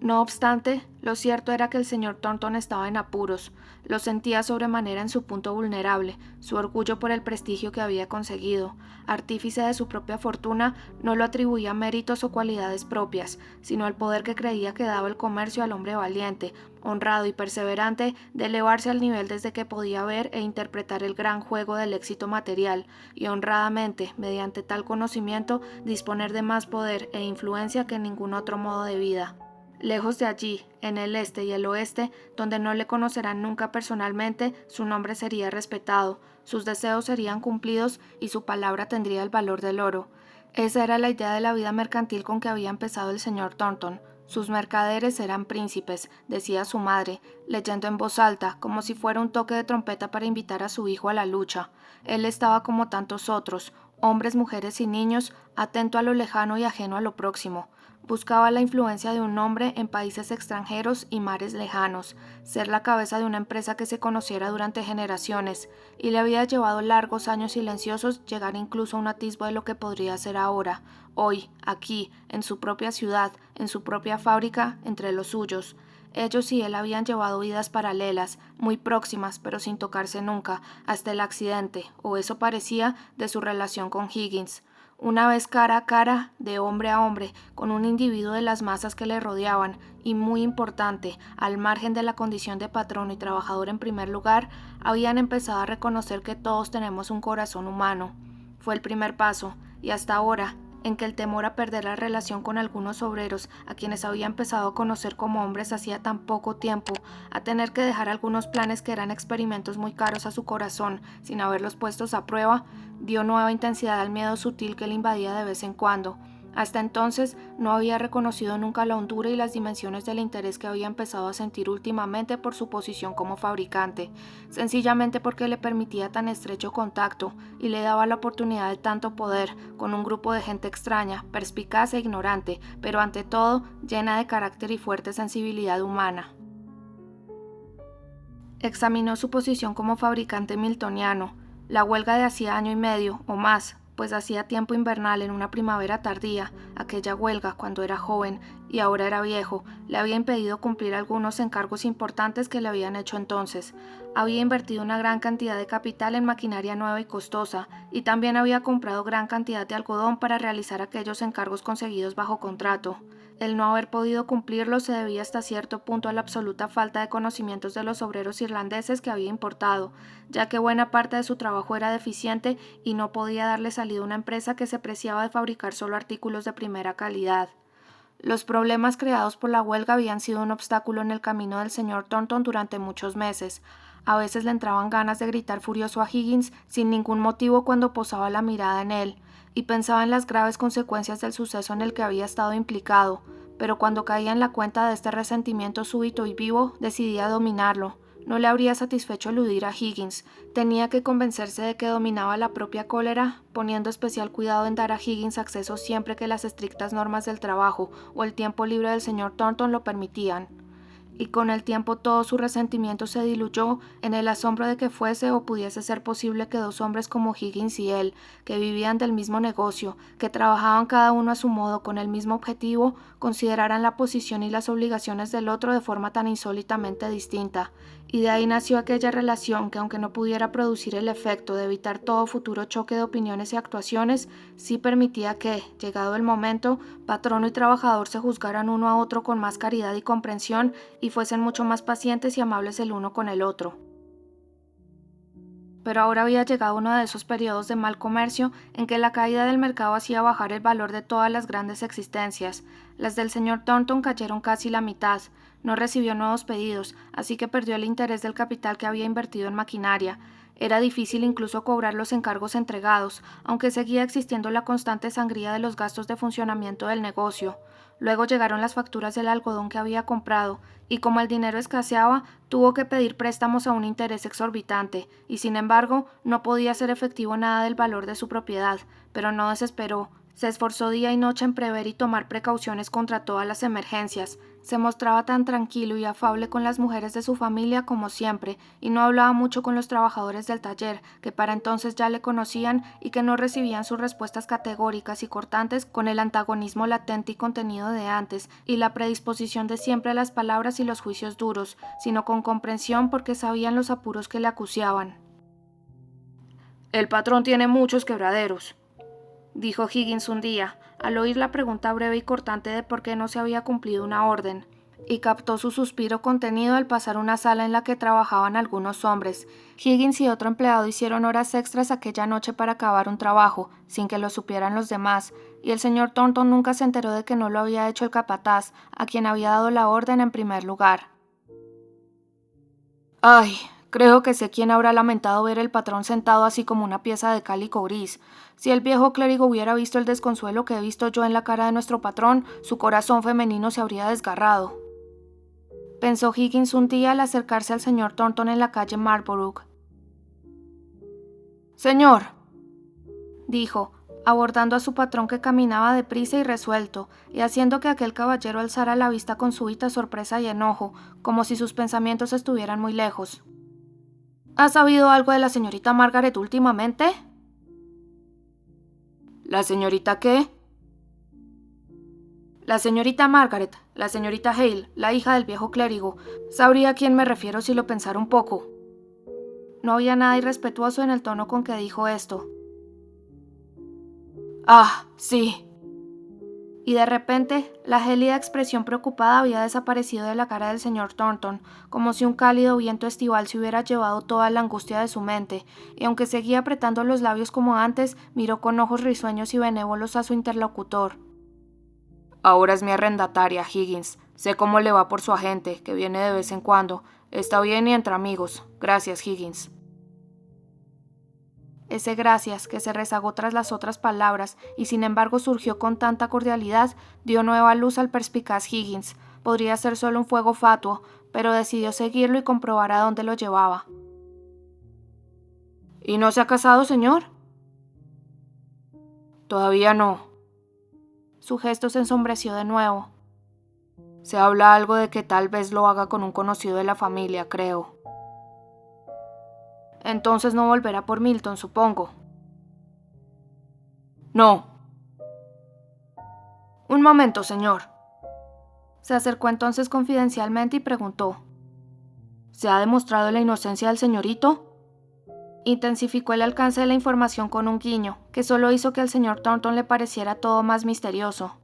Speaker 1: No obstante, lo cierto era que el señor Thornton estaba en apuros, lo sentía sobremanera en su punto vulnerable, su orgullo por el prestigio que había conseguido, artífice de su propia fortuna, no lo atribuía a méritos o cualidades propias, sino al poder que creía que daba el comercio al hombre valiente, honrado y perseverante de elevarse al nivel desde que podía ver e interpretar el gran juego del éxito material, y honradamente, mediante tal conocimiento, disponer de más poder e influencia que en ningún otro modo de vida. Lejos de allí, en el este y el oeste, donde no le conocerán nunca personalmente, su nombre sería respetado, sus deseos serían cumplidos y su palabra tendría el valor del oro. Esa era la idea de la vida mercantil con que había empezado el señor Thornton. Sus mercaderes eran príncipes, decía su madre, leyendo en voz alta, como si fuera un toque de trompeta para invitar a su hijo a la lucha. Él estaba como tantos otros, hombres, mujeres y niños, atento a lo lejano y ajeno a lo próximo. Buscaba la influencia de un hombre en países extranjeros y mares lejanos, ser la cabeza de una empresa que se conociera durante generaciones, y le había llevado largos años silenciosos llegar incluso a un atisbo de lo que podría ser ahora, hoy, aquí, en su propia ciudad, en su propia fábrica, entre los suyos. Ellos y él habían llevado vidas paralelas, muy próximas, pero sin tocarse nunca, hasta el accidente, o eso parecía, de su relación con Higgins. Una vez cara a cara, de hombre a hombre, con un individuo de las masas que le rodeaban, y muy importante, al margen de la condición de patrón y trabajador en primer lugar, habían empezado a reconocer que todos tenemos un corazón humano. Fue el primer paso, y hasta ahora, en que el temor a perder la relación con algunos obreros a quienes había empezado a conocer como hombres hacía tan poco tiempo, a tener que dejar algunos planes que eran experimentos muy caros a su corazón, sin haberlos puestos a prueba, dio nueva intensidad al miedo sutil que le invadía de vez en cuando. Hasta entonces no había reconocido nunca la hondura y las dimensiones del interés que había empezado a sentir últimamente por su posición como fabricante, sencillamente porque le permitía tan estrecho contacto y le daba la oportunidad de tanto poder con un grupo de gente extraña, perspicaz e ignorante, pero ante todo llena de carácter y fuerte sensibilidad humana. Examinó su posición como fabricante miltoniano. La huelga de hacía año y medio, o más, pues hacía tiempo invernal en una primavera tardía, aquella huelga cuando era joven y ahora era viejo, le había impedido cumplir algunos encargos importantes que le habían hecho entonces. Había invertido una gran cantidad de capital en maquinaria nueva y costosa, y también había comprado gran cantidad de algodón para realizar aquellos encargos conseguidos bajo contrato. El no haber podido cumplirlo se debía hasta cierto punto a la absoluta falta de conocimientos de los obreros irlandeses que había importado, ya que buena parte de su trabajo era deficiente y no podía darle salida a una empresa que se preciaba de fabricar solo artículos de primera calidad. Los problemas creados por la huelga habían sido un obstáculo en el camino del señor Thornton durante muchos meses. A veces le entraban ganas de gritar furioso a Higgins sin ningún motivo cuando posaba la mirada en él, y pensaba en las graves consecuencias del suceso en el que había estado implicado, pero cuando caía en la cuenta de este resentimiento súbito y vivo, decidía dominarlo. No le habría satisfecho eludir a Higgins, tenía que convencerse de que dominaba la propia cólera, poniendo especial cuidado en dar a Higgins acceso siempre que las estrictas normas del trabajo o el tiempo libre del señor Thornton lo permitían. Y con el tiempo todo su resentimiento se diluyó en el asombro de que fuese o pudiese ser posible que dos hombres como Higgins y él, que vivían del mismo negocio, que trabajaban cada uno a su modo con el mismo objetivo, consideraran la posición y las obligaciones del otro de forma tan insólitamente distinta. Y de ahí nació aquella relación que, aunque no pudiera producir el efecto de evitar todo futuro choque de opiniones y actuaciones, sí permitía que, llegado el momento, patrono y trabajador se juzgaran uno a otro con más caridad y comprensión y fuesen mucho más pacientes y amables el uno con el otro. Pero ahora había llegado uno de esos periodos de mal comercio en que la caída del mercado hacía bajar el valor de todas las grandes existencias. Las del señor Thornton cayeron casi la mitad. No recibió nuevos pedidos, así que perdió el interés del capital que había invertido en maquinaria. Era difícil incluso cobrar los encargos entregados, aunque seguía existiendo la constante sangría de los gastos de funcionamiento del negocio. Luego llegaron las facturas del algodón que había comprado, y como el dinero escaseaba, tuvo que pedir préstamos a un interés exorbitante, y sin embargo, no podía hacer efectivo nada del valor de su propiedad, pero no desesperó. Se esforzó día y noche en prever y tomar precauciones contra todas las emergencias. Se mostraba tan tranquilo y afable con las mujeres de su familia como siempre, y no hablaba mucho con los trabajadores del taller, que para entonces ya le conocían y que no recibían sus respuestas categóricas y cortantes con el antagonismo latente y contenido de antes, y la predisposición de siempre a las palabras y los juicios duros, sino con comprensión porque sabían los apuros que le acuciaban. «El patrón tiene muchos quebraderos», dijo Higgins un día, al oír la pregunta breve y cortante de por qué no se había cumplido una orden, y captó su suspiro contenido al pasar una sala en la que trabajaban algunos hombres. Higgins y otro empleado hicieron horas extras aquella noche para acabar un trabajo, sin que lo supieran los demás, y el señor Thornton nunca se enteró de que no lo había hecho el capataz, a quien había dado la orden en primer lugar. «Ay, creo que sé quién habrá lamentado ver el patrón sentado así como una pieza de cálico gris. Si el viejo clérigo hubiera visto el desconsuelo que he visto yo en la cara de nuestro patrón, su corazón femenino se habría desgarrado», pensó Higgins un día al acercarse al señor Thornton en la calle Marlborough. «Señor», dijo, abordando a su patrón que caminaba deprisa y resuelto, y haciendo que aquel caballero alzara la vista con súbita sorpresa y enojo, como si sus pensamientos estuvieran muy lejos. «¿Has sabido algo de la señorita Margaret últimamente?» «¿La señorita qué?» «La señorita Margaret, la señorita Hale, la hija del viejo clérigo. Sabría a quién me refiero si lo pensara un poco». No había nada irrespetuoso en el tono con que dijo esto. «Ah, sí». Y de repente, la gélida expresión preocupada había desaparecido de la cara del señor Thornton, como si un cálido viento estival se hubiera llevado toda la angustia de su mente, y aunque seguía apretando los labios como antes, miró con ojos risueños y benévolos a su interlocutor. «Ahora es mi arrendataria, Higgins. Sé cómo le va por su agente, que viene de vez en cuando. Está bien y entre amigos. Gracias, Higgins». Ese gracias, que se rezagó tras las otras palabras y sin embargo surgió con tanta cordialidad, dio nueva luz al perspicaz Higgins. Podría ser solo un fuego fatuo, pero decidió seguirlo y comprobar a dónde lo llevaba. «¿Y no se ha casado, señor?» «Todavía no». Su gesto se ensombreció de nuevo. «Se habla algo de que tal vez lo haga con un conocido de la familia, creo». «Entonces no volverá por Milton, supongo». «No». «Un momento, señor». Se acercó entonces confidencialmente y preguntó: «¿Se ha demostrado la inocencia del señorito?» Intensificó el alcance de la información con un guiño, que solo hizo que al señor Thornton le pareciera todo más misterioso.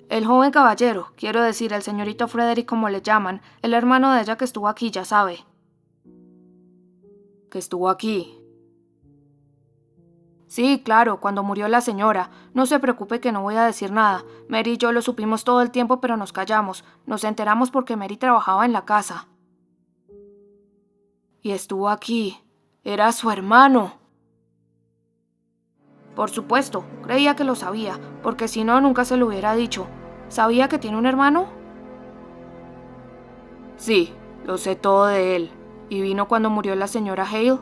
Speaker 1: «El joven caballero, quiero decir, el señorito Frederick como le llaman, el hermano de ella que estuvo aquí, ya sabe». «¿Que estuvo aquí?» «Sí, claro, cuando murió la señora. No se preocupe que no voy a decir nada. Mary y yo lo supimos todo el tiempo, pero nos callamos. Nos enteramos porque Mary trabajaba en la casa». «Y estuvo aquí. Era su hermano». «Por supuesto, creía que lo sabía, porque si no, nunca se lo hubiera dicho. ¿Sabía que tiene un hermano?» «Sí, lo sé todo de él. ¿Y vino cuando murió la señora Hale?»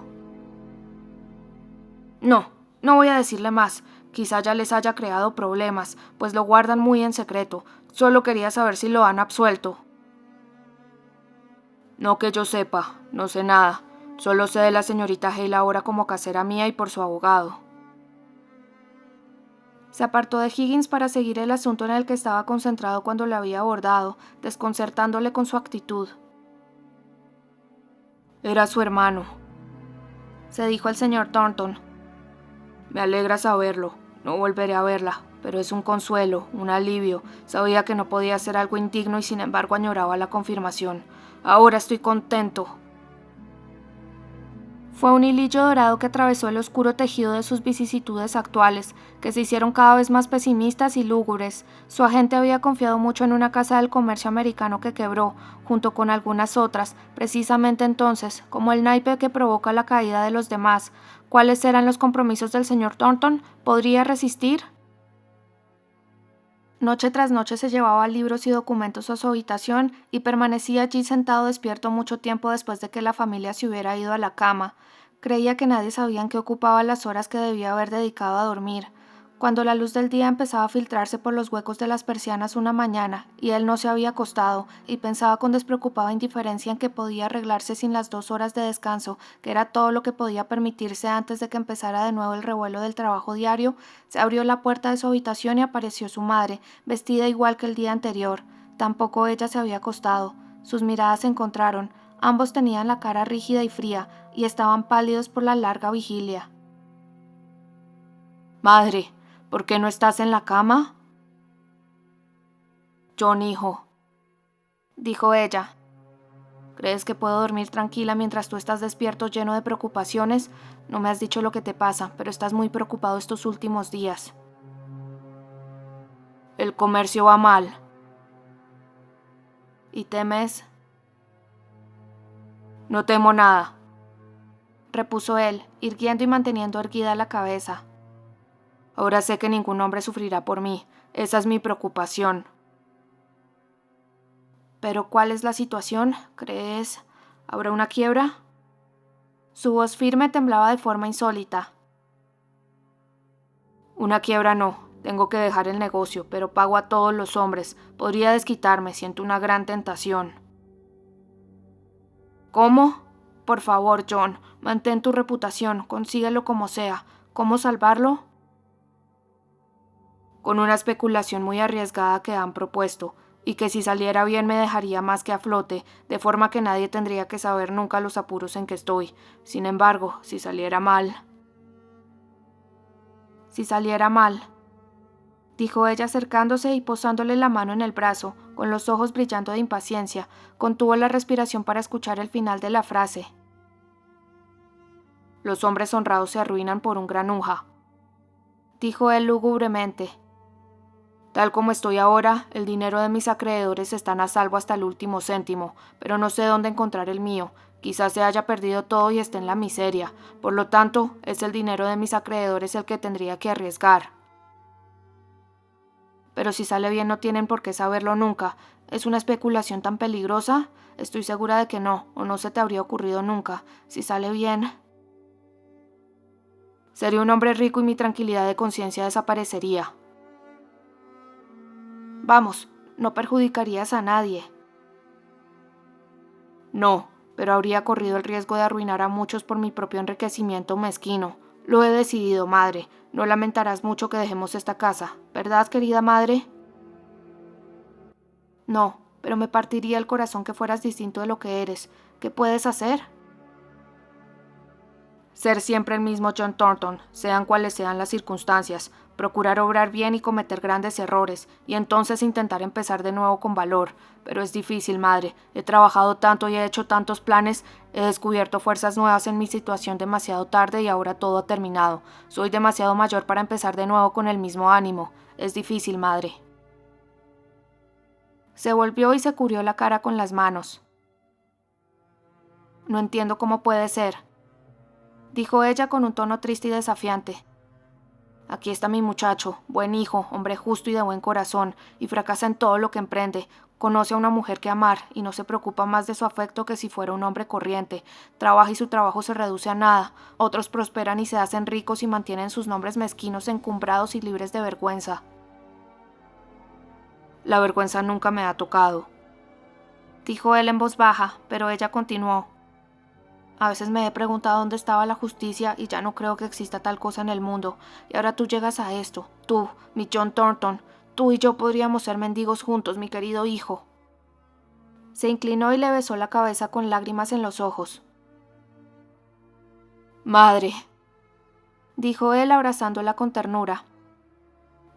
Speaker 1: No voy a decirle más. Quizá ya les haya creado problemas, pues lo guardan muy en secreto. Solo quería saber si lo han absuelto». «No que yo sepa, no sé nada. Solo sé de la señorita Hale ahora como casera mía y por su abogado». Se apartó de Higgins para seguir el asunto en el que estaba concentrado cuando le había abordado, desconcertándole con su actitud. «Era su hermano», se dijo el señor Thornton. «Me alegra saberlo. No volveré a verla, pero es un consuelo, un alivio. Sabía que no podía hacer algo indigno y sin embargo añoraba la confirmación. Ahora estoy contento». Fue un hilillo dorado que atravesó el oscuro tejido de sus vicisitudes actuales, que se hicieron cada vez más pesimistas y lúgubres. Su agente había confiado mucho en una casa del comercio americano que quebró, junto con algunas otras, precisamente entonces, como el naipe que provoca la caída de los demás. ¿Cuáles eran los compromisos del señor Thornton? ¿Podría resistir? Noche tras noche se llevaba libros y documentos a su habitación y permanecía allí sentado despierto mucho tiempo después de que la familia se hubiera ido a la cama. Creía que nadie sabía en qué ocupaba las horas que debía haber dedicado a dormir. Cuando la luz del día empezaba a filtrarse por los huecos de las persianas una mañana, y él no se había acostado, y pensaba con despreocupada indiferencia en que podía arreglarse sin las 2 horas de descanso, que era todo lo que podía permitirse antes de que empezara de nuevo el revuelo del trabajo diario, se abrió la puerta de su habitación y apareció su madre, vestida igual que el día anterior. Tampoco ella se había acostado. Sus miradas se encontraron. Ambos tenían la cara rígida y fría, y estaban pálidos por la larga vigilia. «Madre, ¿por qué no estás en la cama?» «John, hijo», dijo ella. «¿Crees que puedo dormir tranquila mientras tú estás despierto lleno de preocupaciones? No me has dicho lo que te pasa, pero estás muy preocupado estos últimos días». «El comercio va mal». «¿Y temes?» «No temo nada», repuso él, irguiendo y manteniendo erguida la cabeza. «Ahora sé que ningún hombre sufrirá por mí. Esa es mi preocupación». «¿Pero cuál es la situación? ¿Crees? ¿Habrá una quiebra?» Su voz firme temblaba de forma insólita. «Una quiebra no. Tengo que dejar el negocio, pero pago a todos los hombres. Podría desquitarme, siento una gran tentación». «¿Cómo? Por favor, John, mantén tu reputación, consíguelo como sea. ¿Cómo salvarlo?» «Con una especulación muy arriesgada que han propuesto, y que si saliera bien me dejaría más que a flote, de forma que nadie tendría que saber nunca los apuros en que estoy. Sin embargo, si saliera mal...» «Si saliera mal», dijo ella acercándose y posándole la mano en el brazo, con los ojos brillando de impaciencia. Contuvo la respiración para escuchar el final de la frase. «Los hombres honrados se arruinan por un granuja», dijo él lúgubremente. «Tal como estoy ahora, el dinero de mis acreedores están a salvo hasta el último céntimo, pero no sé dónde encontrar el mío. Quizás se haya perdido todo y esté en la miseria. Por lo tanto, es el dinero de mis acreedores el que tendría que arriesgar». «Pero si sale bien no tienen por qué saberlo nunca. ¿Es una especulación tan peligrosa? Estoy segura de que no, o no se te habría ocurrido nunca. Si sale bien...» «Sería un hombre rico y mi tranquilidad de conciencia desaparecería». «Vamos, no perjudicarías a nadie». «No, pero habría corrido el riesgo de arruinar a muchos por mi propio enriquecimiento mezquino. Lo he decidido, madre. No lamentarás mucho que dejemos esta casa, ¿verdad, querida madre?» «No, pero me partiría el corazón que fueras distinto de lo que eres. ¿Qué puedes hacer?» «Ser siempre el mismo John Thornton, sean cuales sean las circunstancias, procurar obrar bien y cometer grandes errores, y entonces intentar empezar de nuevo con valor. Pero es difícil, madre. He trabajado tanto y he hecho tantos planes, he descubierto fuerzas nuevas en mi situación demasiado tarde y ahora todo ha terminado. Soy demasiado mayor para empezar de nuevo con el mismo ánimo. Es difícil, madre». Se volvió y se cubrió la cara con las manos. «No entiendo cómo puede ser», dijo ella con un tono triste y desafiante. «Aquí está mi muchacho, buen hijo, hombre justo y de buen corazón, y fracasa en todo lo que emprende. Conoce a una mujer que amar, y no se preocupa más de su afecto que si fuera un hombre corriente. Trabaja y su trabajo se reduce a nada. Otros prosperan y se hacen ricos y mantienen sus nombres mezquinos, encumbrados y libres de vergüenza. La vergüenza nunca me ha tocado», dijo él en voz baja, pero ella continuó. «A veces me he preguntado dónde estaba la justicia y ya no creo que exista tal cosa en el mundo. Y ahora tú llegas a esto. Tú, mi John Thornton. Tú y yo podríamos ser mendigos juntos, mi querido hijo». Se inclinó y le besó la cabeza con lágrimas en los ojos. «Madre», dijo él abrazándola con ternura.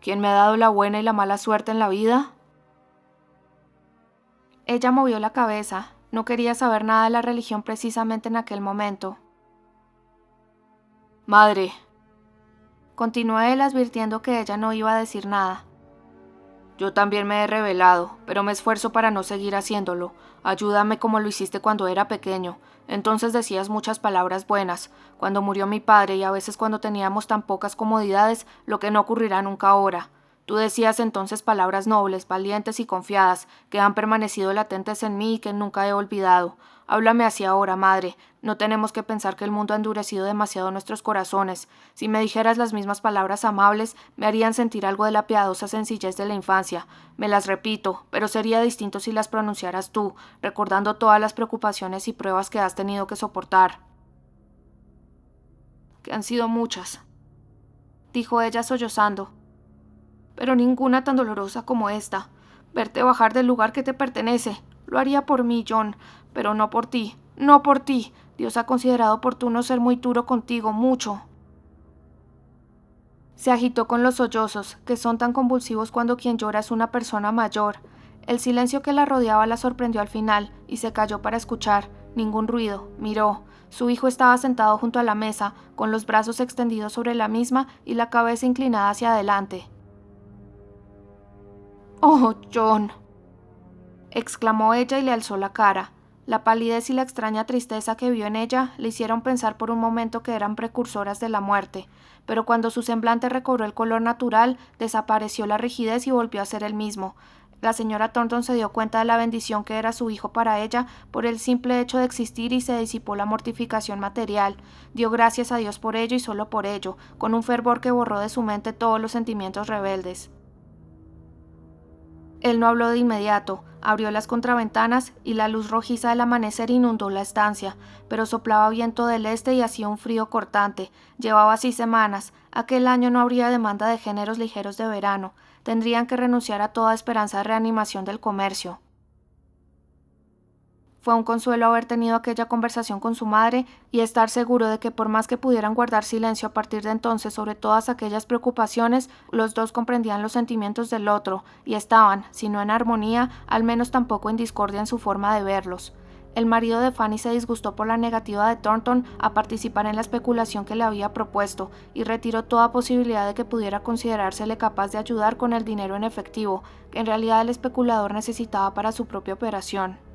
Speaker 1: «¿Quién me ha dado la buena y la mala suerte en la vida?» Ella movió la cabeza. No quería saber nada de la religión precisamente en aquel momento. Madre, continuó él advirtiendo que ella no iba a decir nada. Yo también me he rebelado, pero me esfuerzo para no seguir haciéndolo. Ayúdame como lo hiciste cuando era pequeño. Entonces decías muchas palabras buenas. Cuando murió mi padre y a veces cuando teníamos tan pocas comodidades, lo que no ocurrirá nunca ahora. Tú decías entonces palabras nobles, valientes y confiadas, que han permanecido latentes en mí y que nunca he olvidado. Háblame así ahora, madre. No tenemos que pensar que el mundo ha endurecido demasiado nuestros corazones. Si me dijeras las mismas palabras amables, me harían sentir algo de la piadosa sencillez de la infancia. Me las repito, pero sería distinto si las pronunciaras tú, recordando todas las preocupaciones y pruebas que has tenido que soportar. Que han sido muchas, dijo ella sollozando, pero ninguna tan dolorosa como esta. Verte bajar del lugar que te pertenece. Lo haría por mí, John, pero no por ti. No por ti. Dios ha considerado oportuno ser muy duro contigo, mucho. Se agitó con los sollozos, que son tan convulsivos cuando quien llora es una persona mayor. El silencio que la rodeaba la sorprendió al final, y se calló para escuchar. Ningún ruido. Miró. Su hijo estaba sentado junto a la mesa, con los brazos extendidos sobre la misma y la cabeza inclinada hacia adelante. «Oh, John», exclamó ella y le alzó la cara. La palidez y la extraña tristeza que vio en ella le hicieron pensar por un momento que eran precursoras de la muerte, pero cuando su semblante recobró el color natural, desapareció la rigidez y volvió a ser el mismo. La señora Thornton se dio cuenta de la bendición que era su hijo para ella por el simple hecho de existir y se disipó la mortificación material. Dio gracias a Dios por ello y solo por ello, con un fervor que borró de su mente todos los sentimientos rebeldes. Él no habló de inmediato, abrió las contraventanas y la luz rojiza del amanecer inundó la estancia, pero soplaba viento del este y hacía un frío cortante. Llevaba así semanas. Aquel año no habría demanda de géneros ligeros de verano. Tendrían que renunciar a toda esperanza de reanimación del comercio. Fue un consuelo haber tenido aquella conversación con su madre y estar seguro de que por más que pudieran guardar silencio a partir de entonces sobre todas aquellas preocupaciones, los dos comprendían los sentimientos del otro y estaban, si no en armonía, al menos tampoco en discordia en su forma de verlos. El marido de Fanny se disgustó por la negativa de Thornton a participar en la especulación que le había propuesto y retiró toda posibilidad de que pudiera considerársele capaz de ayudar con el dinero en efectivo, que en realidad el especulador necesitaba para su propia operación.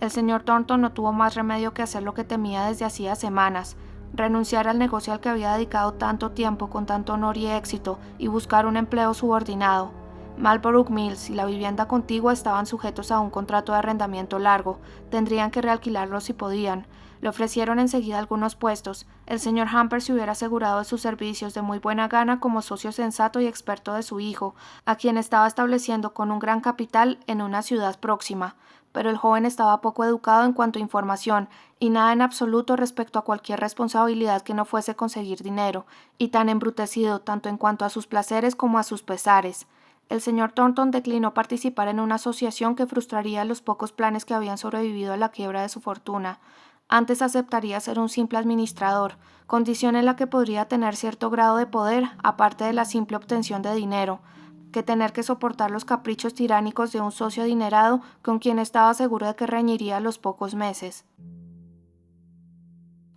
Speaker 1: El señor Thornton no tuvo más remedio que hacer lo que temía desde hacía semanas, renunciar al negocio al que había dedicado tanto tiempo con tanto honor y éxito y buscar un empleo subordinado. Marlborough Mills y la vivienda contigua estaban sujetos a un contrato de arrendamiento largo, tendrían que realquilarlo si podían. Le ofrecieron enseguida algunos puestos. El señor Hamper se hubiera asegurado de sus servicios de muy buena gana como socio sensato y experto de su hijo, a quien estaba estableciendo con un gran capital en una ciudad próxima. Pero el joven estaba poco educado en cuanto a información y nada en absoluto respecto a cualquier responsabilidad que no fuese conseguir dinero, y tan embrutecido tanto en cuanto a sus placeres como a sus pesares. El señor Thornton declinó participar en una asociación que frustraría los pocos planes que habían sobrevivido a la quiebra de su fortuna. Antes aceptaría ser un simple administrador, condición en la que podría tener cierto grado de poder, aparte de la simple obtención de dinero, que tener que soportar los caprichos tiránicos de un socio adinerado con quien estaba seguro de que reñiría a los pocos meses.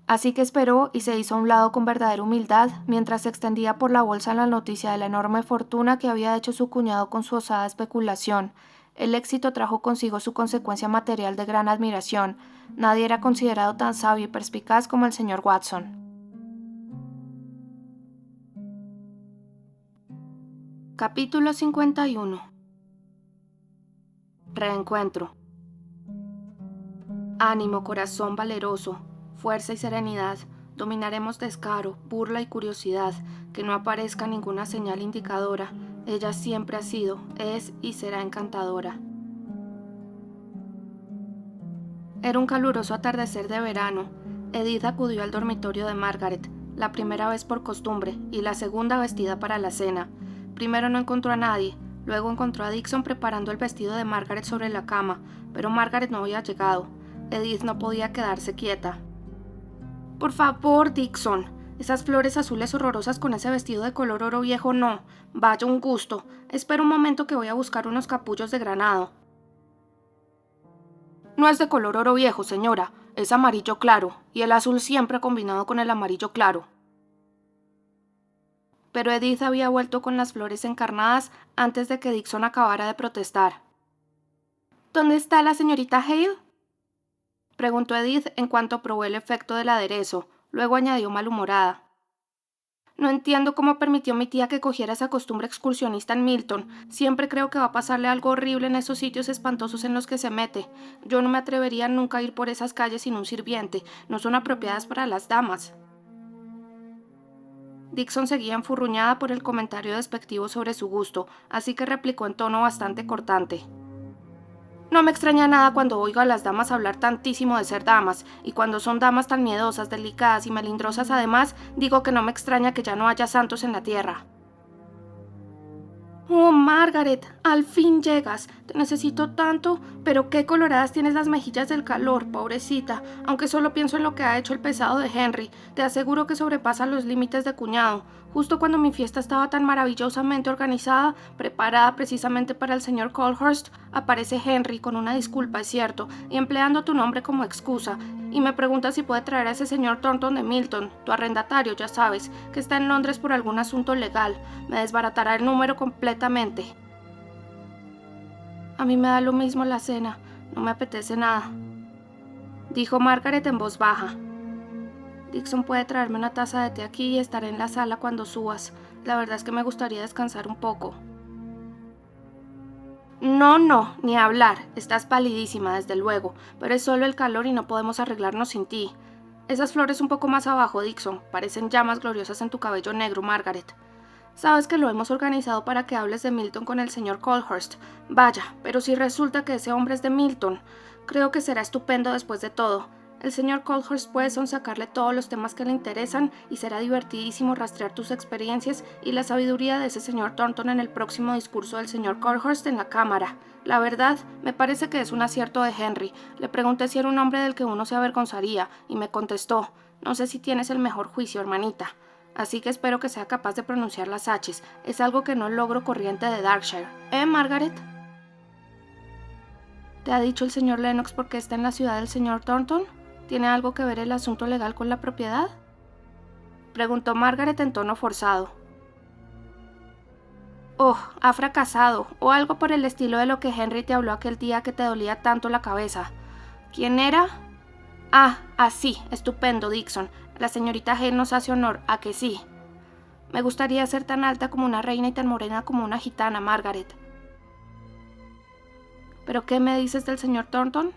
Speaker 1: Así que esperó y se hizo a un lado con verdadera humildad, mientras se extendía por la bolsa la noticia de la enorme fortuna que había hecho su cuñado con su osada especulación. El éxito trajo consigo su consecuencia material de gran admiración. Nadie era considerado tan sabio y perspicaz como el señor Watson. Capítulo 51. Reencuentro. Ánimo, corazón valeroso, fuerza y serenidad. Dominaremos descaro, burla y curiosidad, que no aparezca ninguna señal indicadora. Ella siempre ha sido, es y será encantadora. Era un caluroso atardecer de verano. Edith acudió al dormitorio de Margaret, la primera vez por costumbre y la segunda vestida para la cena. Primero no encontró a nadie, luego encontró a Dixon preparando el vestido de Margaret sobre la cama, pero Margaret no había llegado. Edith no podía quedarse quieta. «Por favor, Dixon, esas flores azules horrorosas con ese vestido de color oro viejo no. Vaya un gusto. Espera un momento que voy a buscar unos capullos de granado». «No es de color oro viejo, señora. es amarillo claro, y el azul siempre combinado con el amarillo claro. Pero Edith había vuelto con las flores encarnadas antes de que Dixon acabara de protestar. ¿Dónde está la señorita Hale?, preguntó Edith en cuanto probó el efecto del aderezo. Luego añadió malhumorada. No entiendo cómo permitió mi tía que cogiera esa costumbre excursionista en Milton. Siempre creo que va a pasarle algo horrible en esos sitios espantosos en los que se mete. Yo no me atrevería nunca a ir por esas calles sin un sirviente. No son apropiadas para las damas. Dixon seguía enfurruñada por el comentario despectivo sobre su gusto, así que replicó en tono bastante cortante. No me extraña nada cuando oigo a las damas hablar tantísimo de ser damas, y cuando son damas tan miedosas, delicadas y melindrosas además, digo que no me extraña que ya no haya santos en la tierra. Oh, Margaret, al fin llegas. Te necesito tanto, pero qué coloradas tienes las mejillas del calor, pobrecita. Aunque solo pienso en lo que ha hecho el pesado de Henry, te aseguro que sobrepasa los límites de cuñado. Justo cuando mi fiesta estaba tan maravillosamente organizada, preparada precisamente para el señor Colhurst, aparece Henry con una disculpa, es cierto, y empleando tu nombre como excusa, y me pregunta si puede traer a ese señor Thornton de Milton, tu arrendatario, ya sabes, que está en Londres por algún asunto legal. Me desbaratará el número completamente. A mí me da lo mismo la cena, no me apetece nada, dijo Margaret en voz baja. Dixon puede traerme una taza de té aquí y estaré en la sala cuando subas. La verdad es que me gustaría descansar un poco. No, ni hablar. Estás palidísima, desde luego, pero es solo el calor y no podemos arreglarnos sin ti. Esas flores un poco más abajo, Dixon, parecen llamas gloriosas en tu cabello negro, Margaret. Sabes que lo hemos organizado para que hables de Milton con el señor Colhurst. Vaya, pero si resulta que ese hombre es de Milton, creo que será estupendo después de todo. El señor Colhurst puede sonsacarle todos los temas que le interesan y será divertidísimo rastrear tus experiencias y la sabiduría de ese señor Thornton en el próximo discurso del señor Colhurst en la Cámara. La verdad, me parece que es un acierto de Henry. Le pregunté si era un hombre del que uno se avergonzaría y me contestó: no sé si tienes el mejor juicio, hermanita. Así que espero que sea capaz de pronunciar las H's. Es algo que no logro corriente de Darkshire. Margaret? ¿Te ha dicho el señor Lennox por qué está en la ciudad del señor Thornton? ¿Tiene algo que ver el asunto legal con la propiedad?, preguntó Margaret en tono forzado. Oh, ha fracasado, o algo por el estilo de lo que Henry te habló aquel día que te dolía tanto la cabeza. ¿Quién era? Sí, estupendo, Dixon. La señorita Hale nos hace honor, ¿a que sí? Me gustaría ser tan alta como una reina y tan morena como una gitana, Margaret. ¿Pero qué me dices del señor Thornton?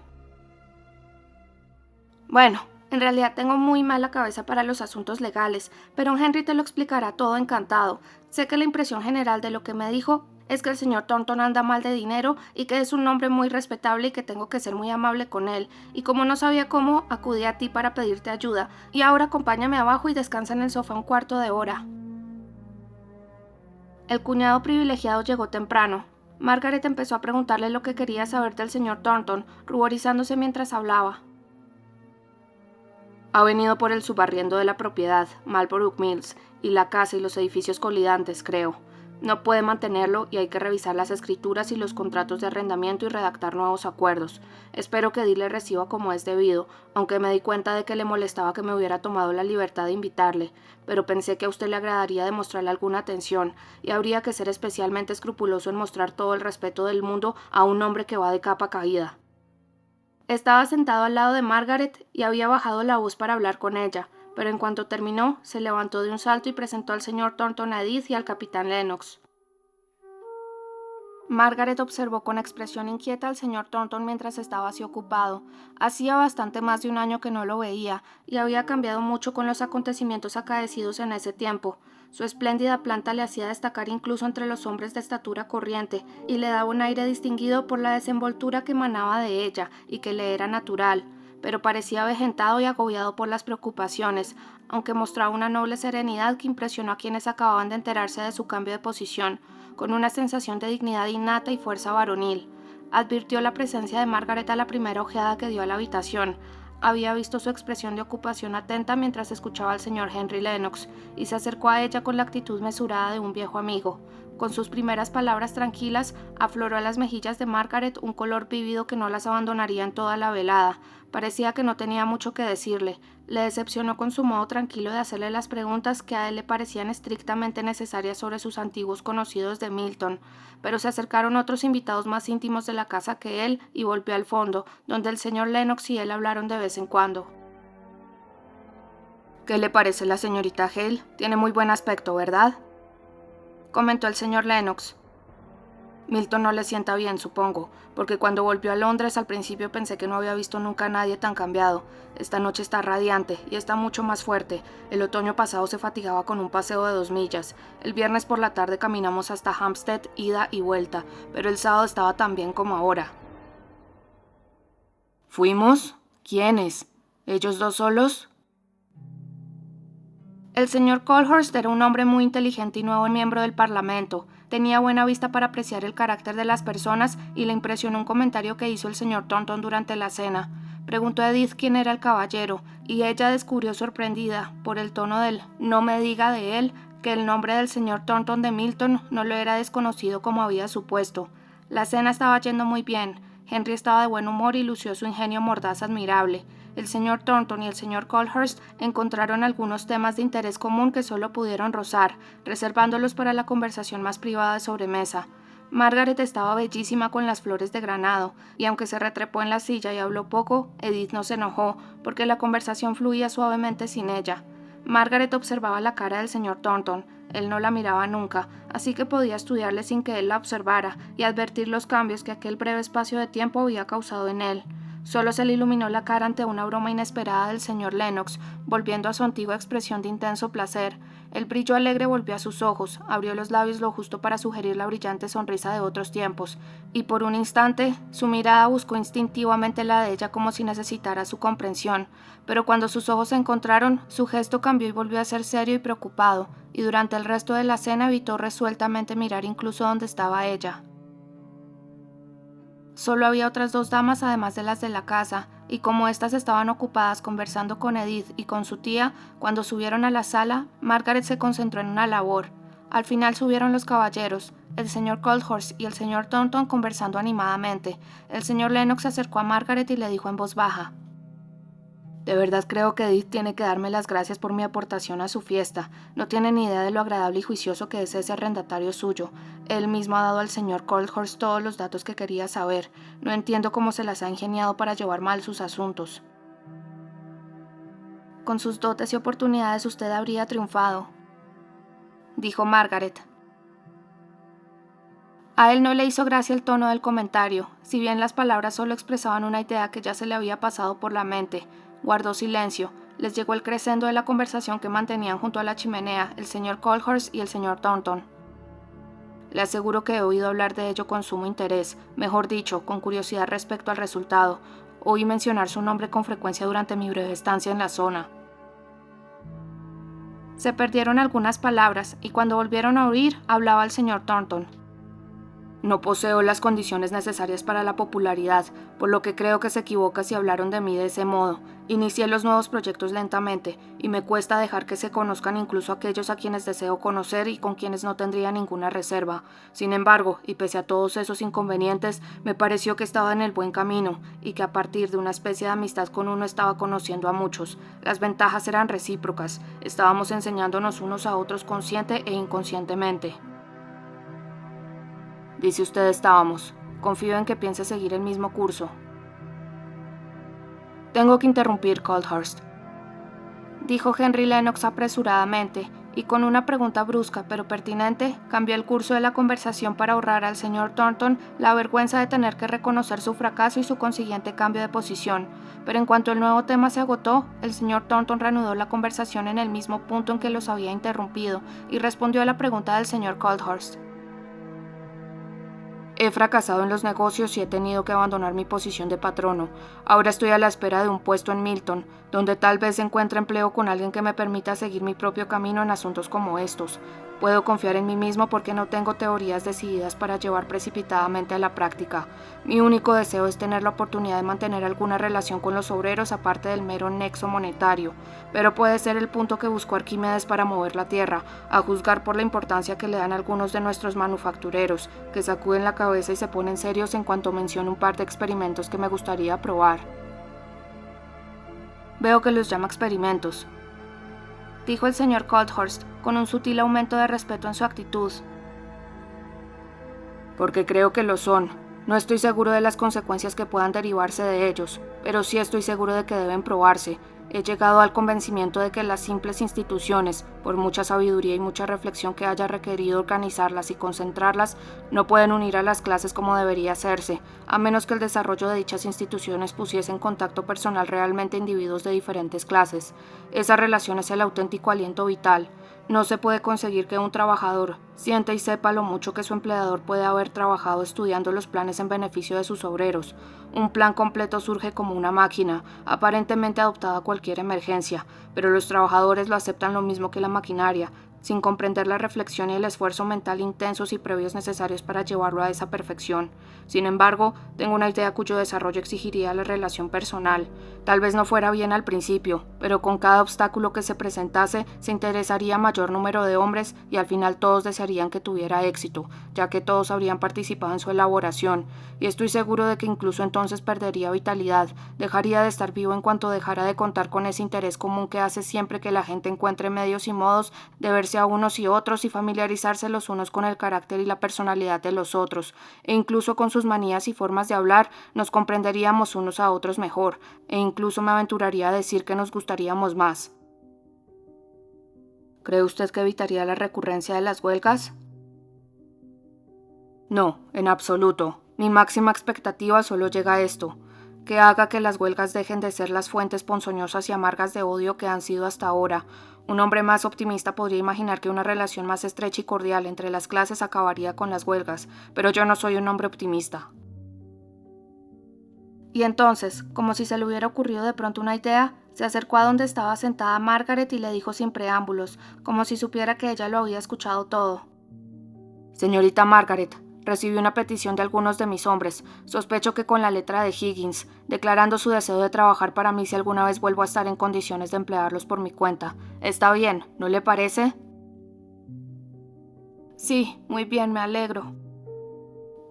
Speaker 1: Bueno, en realidad tengo muy mala cabeza para los asuntos legales, pero Henry te lo explicará todo encantado. Sé que la impresión general de lo que me dijo es que el señor Thornton anda mal de dinero y que es un hombre muy respetable y que tengo que ser muy amable con él. Y como no sabía cómo, acudí a ti para pedirte ayuda. Y ahora acompáñame abajo y descansa en el sofá un cuarto de hora. El cuñado privilegiado llegó temprano. Margaret empezó a preguntarle lo que quería saber del señor Thornton, ruborizándose mientras hablaba. Ha venido por el subarriendo de la propiedad, Marlborough Mills, y la casa y los edificios colidantes, creo. No puede mantenerlo y hay que revisar las escrituras y los contratos de arrendamiento y redactar nuevos acuerdos. Espero que Dee le reciba como es debido, aunque me di cuenta de que le molestaba que me hubiera tomado la libertad de invitarle, pero pensé que a usted le agradaría demostrarle alguna atención, y habría que ser especialmente escrupuloso en mostrar todo el respeto del mundo a un hombre que va de capa caída. Estaba sentado al lado de Margaret y había bajado la voz para hablar con ella, pero en cuanto terminó, se levantó de un salto y presentó al señor Thornton a Edith y al capitán Lennox. Margaret observó con expresión inquieta al señor Thornton mientras estaba así ocupado. Hacía bastante más de un año que no lo veía, y había cambiado mucho con los acontecimientos acaecidos en ese tiempo. Su espléndida planta le hacía destacar incluso entre los hombres de estatura corriente, y le daba un aire distinguido por la desenvoltura que emanaba de ella y que le era natural, pero parecía avejentado y agobiado por las preocupaciones, aunque mostraba una noble serenidad que impresionó a quienes acababan de enterarse de su cambio de posición, con una sensación de dignidad innata y fuerza varonil. Advirtió la presencia de Margaret a la primera ojeada que dio a la habitación. Había visto su expresión de ocupación atenta mientras escuchaba al señor Henry Lennox y se acercó a ella con la actitud mesurada de un viejo amigo. Con sus primeras palabras tranquilas, afloró a las mejillas de Margaret un color vívido que no las abandonaría en toda la velada. Parecía que no tenía mucho que decirle. Le decepcionó con su modo tranquilo de hacerle las preguntas que a él le parecían estrictamente necesarias sobre sus antiguos conocidos de Milton. Pero se acercaron otros invitados más íntimos de la casa que él y volvió al fondo, donde el señor Lennox y él hablaron de vez en cuando. «¿Qué le parece la señorita Hale? Tiene muy buen aspecto, ¿verdad?», comentó el señor Lennox. «Milton no le sienta bien, supongo, porque cuando volvió a Londres al principio pensé que no había visto nunca a nadie tan cambiado. Esta noche está radiante y está mucho más fuerte. El otoño pasado se fatigaba con un paseo de 2 millas. El viernes por la tarde caminamos hasta Hampstead, ida y vuelta, pero el sábado estaba tan bien como ahora». «¿Fuimos? ¿Quiénes? ¿Ellos dos solos?». El señor Colhurst era un hombre muy inteligente y nuevo miembro del Parlamento. Tenía buena vista para apreciar el carácter de las personas y le impresionó un comentario que hizo el señor Thornton durante la cena. Preguntó a Edith quién era el caballero, y ella descubrió sorprendida, por el tono del «no me diga de él», que el nombre del señor Thornton de Milton no lo era desconocido como había supuesto. La cena estaba yendo muy bien. Henry estaba de buen humor y lució su ingenio mordaz admirable. El señor Thornton y el señor Colhurst encontraron algunos temas de interés común que solo pudieron rozar, reservándolos para la conversación más privada de sobremesa. Margaret estaba bellísima con las flores de granado, y aunque se retrepó en la silla y habló poco, Edith no se enojó, porque la conversación fluía suavemente sin ella. Margaret observaba la cara del señor Thornton. Él no la miraba nunca, así que podía estudiarle sin que él la observara y advertir los cambios que aquel breve espacio de tiempo había causado en él. Solo se le iluminó la cara ante una broma inesperada del señor Lennox, volviendo a su antigua expresión de intenso placer. El brillo alegre volvió a sus ojos, abrió los labios lo justo para sugerir la brillante sonrisa de otros tiempos, y por un instante su mirada buscó instintivamente la de ella como si necesitara su comprensión, pero cuando sus ojos se encontraron, su gesto cambió y volvió a ser serio y preocupado, y durante el resto de la cena evitó resueltamente mirar incluso donde estaba ella. Solo había otras 2 damas además de las de la casa, y como éstas estaban ocupadas conversando con Edith y con su tía, cuando subieron a la sala, Margaret se concentró en una labor. Al final subieron los caballeros, el señor Colhurst y el señor Thornton conversando animadamente. El señor Lennox se acercó a Margaret y le dijo en voz baja: «De verdad creo que Edith tiene que darme las gracias por mi aportación a su fiesta. No tiene ni idea de lo agradable y juicioso que es ese arrendatario suyo. Él mismo ha dado al señor Colhurst todos los datos que quería saber. No entiendo cómo se las ha ingeniado para llevar mal sus asuntos». «Con sus dotes y oportunidades usted habría triunfado», dijo Margaret. A él no le hizo gracia el tono del comentario, si bien las palabras solo expresaban una idea que ya se le había pasado por la mente. Guardó silencio. Les llegó el crescendo de la conversación que mantenían junto a la chimenea el señor Colhurst y el señor Thornton. «Le aseguro que he oído hablar de ello con sumo interés, mejor dicho, con curiosidad respecto al resultado. Oí mencionar su nombre con frecuencia durante mi breve estancia en la zona». Se perdieron algunas palabras, y cuando volvieron a oír, hablaba el señor Thornton. «No poseo las condiciones necesarias para la popularidad, por lo que creo que se equivoca si hablaron de mí de ese modo. Inicié los nuevos proyectos lentamente, y me cuesta dejar que se conozcan incluso aquellos a quienes deseo conocer y con quienes no tendría ninguna reserva. Sin embargo, y pese a todos esos inconvenientes, me pareció que estaba en el buen camino, y que a partir de una especie de amistad con uno estaba conociendo a muchos. Las ventajas eran recíprocas, estábamos enseñándonos unos a otros consciente e inconscientemente». «Dice usted estábamos. Confío en que piense seguir el mismo curso». «Tengo que interrumpir, Colhurst», dijo Henry Lennox apresuradamente, y con una pregunta brusca pero pertinente, cambió el curso de la conversación para ahorrar al señor Thornton la vergüenza de tener que reconocer su fracaso y su consiguiente cambio de posición. Pero en cuanto el nuevo tema se agotó, el señor Thornton reanudó la conversación en el mismo punto en que los había interrumpido, y respondió a la pregunta del señor Colhurst. «He fracasado en los negocios y he tenido que abandonar mi posición de patrono. Ahora estoy a la espera de un puesto en Milton, donde tal vez encuentre empleo con alguien que me permita seguir mi propio camino en asuntos como estos. Puedo confiar en mí mismo porque no tengo teorías decididas para llevar precipitadamente a la práctica. Mi único deseo es tener la oportunidad de mantener alguna relación con los obreros aparte del mero nexo monetario, pero puede ser el punto que buscó Arquímedes para mover la tierra, a juzgar por la importancia que le dan algunos de nuestros manufactureros, que sacuden la cabeza y se ponen serios en cuanto menciono un par de experimentos que me gustaría probar. Veo que los llama experimentos, dijo el señor Coldhurst, con un sutil aumento de respeto en su actitud. Porque creo que lo son. No estoy seguro de las consecuencias que puedan derivarse de ellos, pero sí estoy seguro de que deben probarse. He llegado al convencimiento de que las simples instituciones, por mucha sabiduría y mucha reflexión que haya requerido organizarlas y concentrarlas, no pueden unir a las clases como debería hacerse, a menos que el desarrollo de dichas instituciones pusiese en contacto personal realmente individuos de diferentes clases. Esa relación es el auténtico aliento vital. No se puede conseguir que un trabajador sienta y sepa lo mucho que su empleador puede haber trabajado estudiando los planes en beneficio de sus obreros. Un plan completo surge como una máquina, aparentemente adoptada a cualquier emergencia, pero los trabajadores lo aceptan lo mismo que la maquinaria, sin comprender la reflexión y el esfuerzo mental intensos y previos necesarios para llevarlo a esa perfección. Sin embargo, tengo una idea cuyo desarrollo exigiría la relación personal. Tal vez no fuera bien al principio, pero con cada obstáculo que se presentase se interesaría mayor número de hombres y al final todos desearían que tuviera éxito, ya que todos habrían participado en su elaboración, y estoy seguro de que incluso entonces perdería vitalidad, dejaría de estar vivo en cuanto dejara de contar con ese interés común que hace siempre que la gente encuentre medios y modos de verse a unos y otros y familiarizarse los unos con el carácter y la personalidad de los otros, e incluso con sus manías y formas de hablar, nos comprenderíamos unos a otros mejor, e incluso me aventuraría a decir que nos gustaríamos más. ¿Cree usted que evitaría la recurrencia de las huelgas? No, en absoluto. Mi máxima expectativa solo llega a esto, que haga que las huelgas dejen de ser las fuentes ponzoñosas y amargas de odio que han sido hasta ahora. Un hombre más optimista podría imaginar que una relación más estrecha y cordial entre las clases acabaría con las huelgas, pero yo no soy un hombre optimista. Y entonces, como si se le hubiera ocurrido de pronto una idea, se acercó a donde estaba sentada Margaret y le dijo sin preámbulos, como si supiera que ella lo había escuchado todo. Señorita Margaret, recibí una petición de algunos de mis hombres, sospecho que con la letra de Higgins, declarando su deseo de trabajar para mí si alguna vez vuelvo a estar en condiciones de emplearlos por mi cuenta. Está bien, ¿no le parece? Sí, muy bien, me alegro,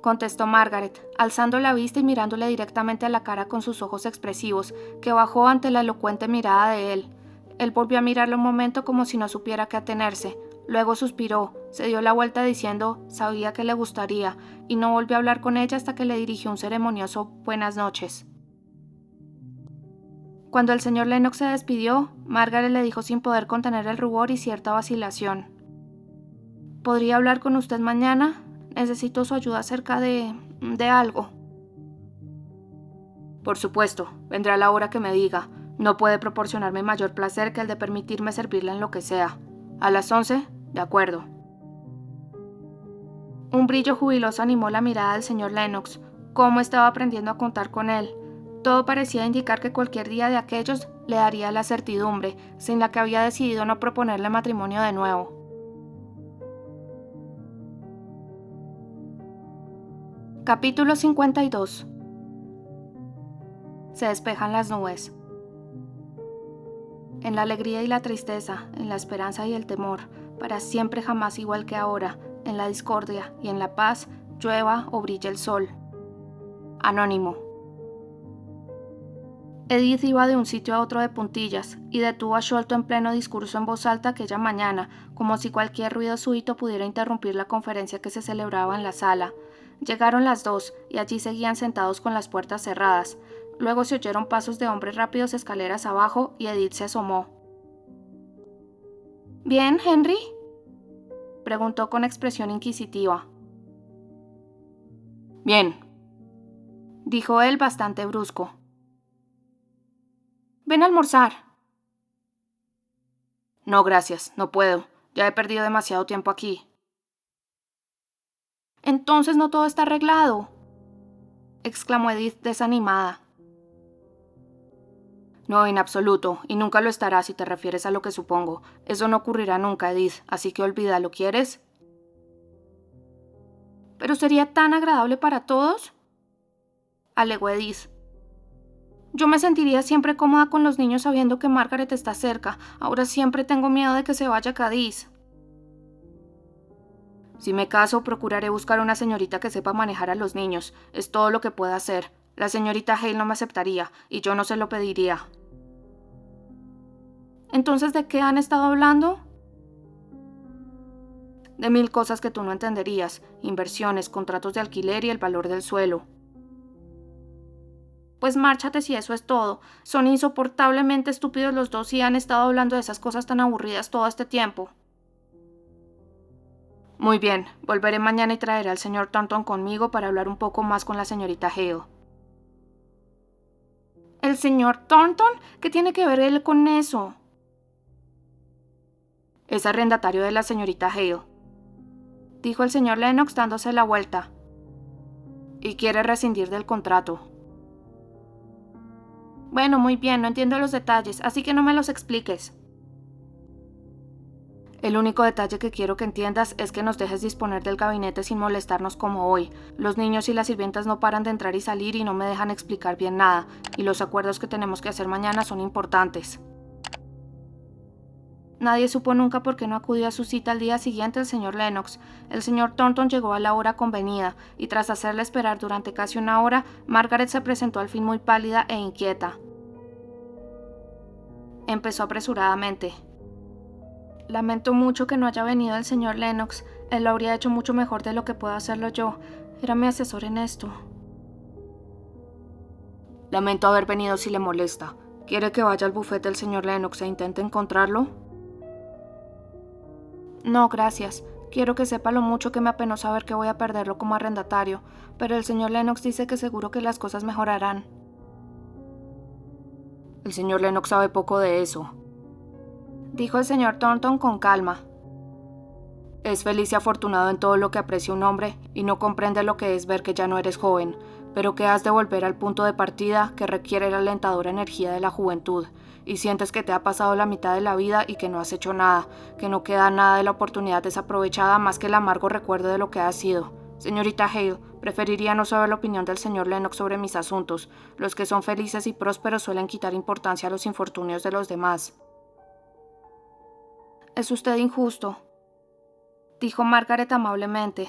Speaker 1: contestó Margaret, alzando la vista y mirándole directamente a la cara con sus ojos expresivos, que bajó ante la elocuente mirada de él. Él volvió a mirarla un momento como si no supiera qué atenerse. Luego suspiró, se dio la vuelta diciendo sabía que le gustaría, y no volvió a hablar con ella hasta que le dirigió un ceremonioso buenas noches. Cuando el señor Lennox se despidió, Margaret le dijo sin poder contener el rubor y cierta vacilación. ¿Podría hablar con usted mañana? Necesito su ayuda acerca de algo. Por supuesto, vendrá la hora que me diga. No puede proporcionarme mayor placer que el de permitirme servirle en lo que sea. ¿A las 11? De acuerdo. Un brillo jubiloso animó la mirada del señor Lennox. Cómo estaba aprendiendo a contar con él. Todo parecía indicar que cualquier día de aquellos le daría la certidumbre, sin la que había decidido no proponerle matrimonio de nuevo. Capítulo 52. Se despejan las nubes. En la alegría y la tristeza, en la esperanza y el temor, para siempre jamás igual que ahora, en la discordia y en la paz, llueva o brille el sol. Anónimo. Edith iba de un sitio a otro de puntillas, y detuvo a Sholto en pleno discurso en voz alta aquella mañana, como si cualquier ruido súbito pudiera interrumpir la conferencia que se celebraba en la sala. Llegaron las dos, y allí seguían sentados con las puertas cerradas. Luego se oyeron pasos de hombres rápidos escaleras abajo, y Edith se asomó. ¿Bien, Henry?, preguntó con expresión inquisitiva. Bien, dijo él bastante brusco. Ven a almorzar. No, gracias, no puedo. Ya he perdido demasiado tiempo aquí. Entonces no todo está arreglado, exclamó Edith desanimada. No, en absoluto, y nunca lo estará si te refieres a lo que supongo. Eso no ocurrirá nunca, Edith, así que olvídalo, ¿quieres? ¿Pero sería tan agradable para todos?, alegó Edith. Yo me sentiría siempre cómoda con los niños sabiendo que Margaret está cerca. Ahora siempre tengo miedo de que se vaya a Cádiz. Si me caso, procuraré buscar una señorita que sepa manejar a los niños. Es todo lo que pueda hacer. La señorita Hale no me aceptaría, y yo no se lo pediría. ¿Entonces de qué han estado hablando? De 1000 cosas que tú no entenderías. Inversiones, contratos de alquiler y el valor del suelo. Pues márchate si eso es todo. Son insoportablemente estúpidos los dos y han estado hablando de esas cosas tan aburridas todo este tiempo. Muy bien, volveré mañana y traeré al señor Thornton conmigo para hablar un poco más con la señorita Hale. ¿El señor Thornton? ¿Qué tiene que ver él con eso? Es arrendatario de la señorita Hale, dijo el señor Lennox dándose la vuelta. Y quiere rescindir del contrato. Bueno, muy bien, no entiendo los detalles, así que no me los expliques. El único detalle que quiero que entiendas es que nos dejes disponer del gabinete sin molestarnos como hoy. Los niños y las sirvientas no paran de entrar y salir y no me dejan explicar bien nada, y los acuerdos que tenemos que hacer mañana son importantes. Nadie supo nunca por qué no acudió a su cita al día siguiente el señor Lennox. El señor Thornton llegó a la hora convenida, y tras hacerle esperar durante casi una hora, Margaret se presentó al fin muy pálida e inquieta. Empezó apresuradamente. Lamento mucho que no haya venido el señor Lennox. Él lo habría hecho mucho mejor de lo que puedo hacerlo yo. Era mi asesor en esto. Lamento haber venido si le molesta. ¿Quiere que vaya al bufete del señor Lennox e intente encontrarlo? No, gracias. Quiero que sepa lo mucho que me apenó saber que voy a perderlo como arrendatario, pero el señor Lennox dice que seguro que las cosas mejorarán. El señor Lennox sabe poco de eso, dijo el señor Thornton con calma. Es feliz y afortunado en todo lo que aprecia un hombre y no comprende lo que es ver que ya no eres joven, pero que has de volver al punto de partida que requiere la alentadora energía de la juventud, y sientes que te ha pasado la mitad de la vida y que no has hecho nada, que no queda nada de la oportunidad desaprovechada más que el amargo recuerdo de lo que has sido. Señorita Hale, preferiría no saber la opinión del señor Lennox sobre mis asuntos. Los que son felices y prósperos suelen quitar importancia a los infortunios de los demás. Es usted injusto, dijo Margaret amablemente.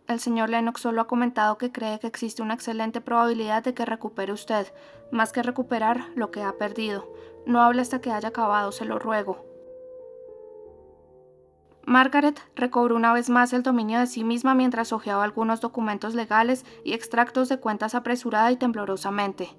Speaker 1: El señor Lennox solo ha comentado que cree que existe una excelente probabilidad de que recupere usted, más que recuperar lo que ha perdido. No hable hasta que haya acabado, se lo ruego. Margaret recobró una vez más el dominio de sí misma mientras hojeaba algunos documentos legales y extractos de cuentas apresurada y temblorosamente.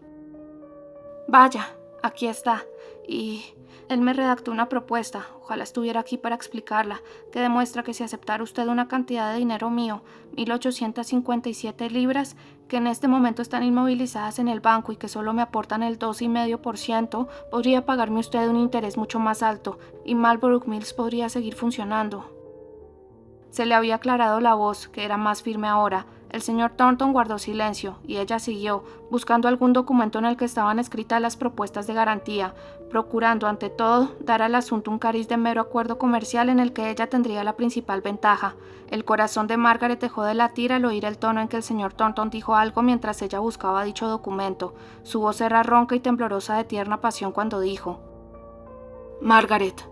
Speaker 1: Vaya, aquí está. Y él me redactó una propuesta, ojalá estuviera aquí para explicarla, que demuestra que si aceptara usted una cantidad de dinero mío, 1.857 libras, que en este momento están inmovilizadas en el banco y que solo me aportan el 2,5%, podría pagarme usted un interés mucho más alto, y Marlborough Mills podría seguir funcionando. Se le había aclarado la voz, que era más firme ahora. El señor Thornton guardó silencio, y ella siguió, buscando algún documento en el que estaban escritas las propuestas de garantía, procurando, ante todo, dar al asunto un cariz de mero acuerdo comercial en el que ella tendría la principal ventaja. El corazón de Margaret dejó de latir al oír el tono en que el señor Thornton dijo algo mientras ella buscaba dicho documento. Su voz era ronca y temblorosa de tierna pasión cuando dijo: «Margaret».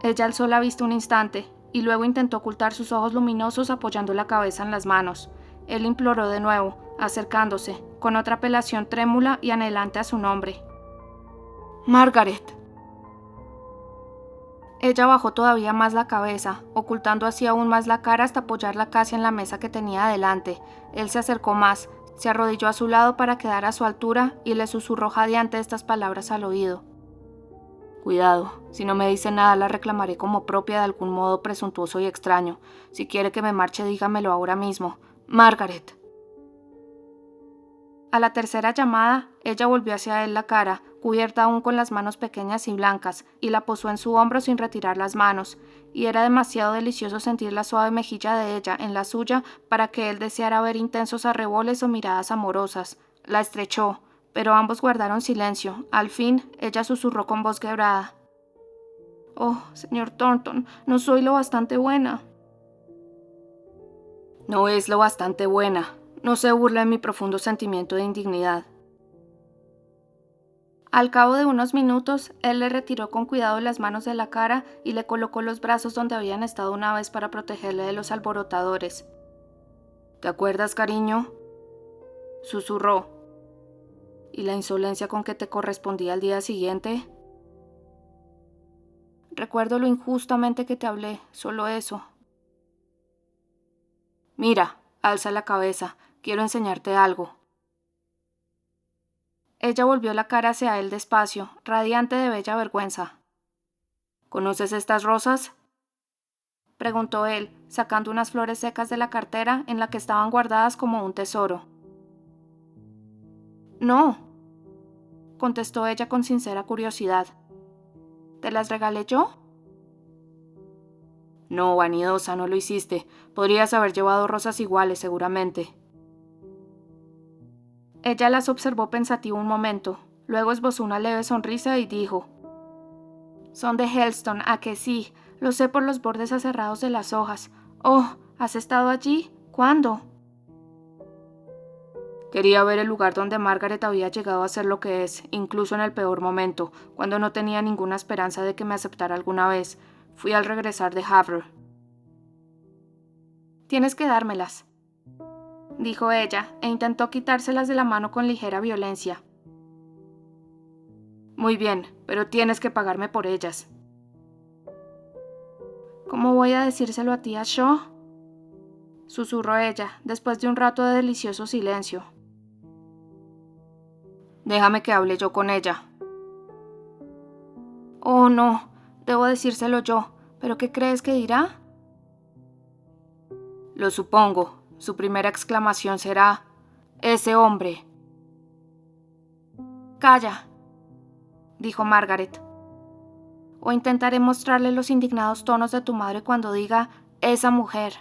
Speaker 1: Ella alzó la vista un instante, y luego intentó ocultar sus ojos luminosos apoyando la cabeza en las manos. Él imploró de nuevo, acercándose, con otra apelación trémula y anhelante a su nombre. «Margaret». Ella bajó todavía más la cabeza, ocultando así aún más la cara hasta apoyarla casi en la mesa que tenía delante. Él se acercó más, se arrodilló a su lado para quedar a su altura y le susurró jadeante estas palabras al oído. «Cuidado, si no me dice nada la reclamaré como propia de algún modo presuntuoso y extraño. Si quiere que me marche, dígamelo ahora mismo. Margaret». A la tercera llamada, ella volvió hacia él la cara, cubierta aún con las manos pequeñas y blancas, y la posó en su hombro sin retirar las manos, y era demasiado delicioso sentir la suave mejilla de ella en la suya para que él deseara ver intensos arreboles o miradas amorosas. La estrechó, pero ambos guardaron silencio. Al fin, ella susurró con voz quebrada. «Oh, señor Thornton, no soy lo bastante buena». «No es lo bastante buena. No se burla de mi profundo sentimiento de indignidad». Al cabo de unos minutos, él le retiró con cuidado las manos de la cara y le colocó los brazos donde habían estado una vez para protegerle de los alborotadores. «¿Te acuerdas, cariño?», susurró. «¿Y la insolencia con que te correspondía al día siguiente?». «Recuerdo lo injustamente que te hablé, solo eso». «Mira, alza la cabeza, quiero enseñarte algo». Ella volvió la cara hacia él despacio, radiante de bella vergüenza. «¿Conoces estas rosas?», preguntó él, sacando unas flores secas de la cartera en la que estaban guardadas como un tesoro. «No», contestó ella con sincera curiosidad. «¿Te las regalé yo?». «No, vanidosa, no lo hiciste. Podrías haber llevado rosas iguales, seguramente». Ella las observó pensativa un momento, luego esbozó una leve sonrisa y dijo: «Son de Helston, ¿a que sí? Lo sé por los bordes aserrados de las hojas. Oh, ¿has estado allí? ¿Cuándo?». Quería ver el lugar donde Margaret había llegado a ser lo que es, incluso en el peor momento, cuando no tenía ninguna esperanza de que me aceptara alguna vez. Fui al regresar de Havre. «Tienes que dármelas», dijo ella, e intentó quitárselas de la mano con ligera violencia. «Muy bien, pero tienes que pagarme por ellas». «¿Cómo voy a decírselo a tía Shaw?», susurró ella, después de un rato de delicioso silencio. «Déjame que hable yo con ella». «Oh, no, debo decírselo yo, pero ¿qué crees que dirá?». «Lo supongo. Su primera exclamación será: ¡ese hombre!». «Calla», dijo Margaret. «O intentaré mostrarle los indignados tonos de tu madre cuando diga esa mujer».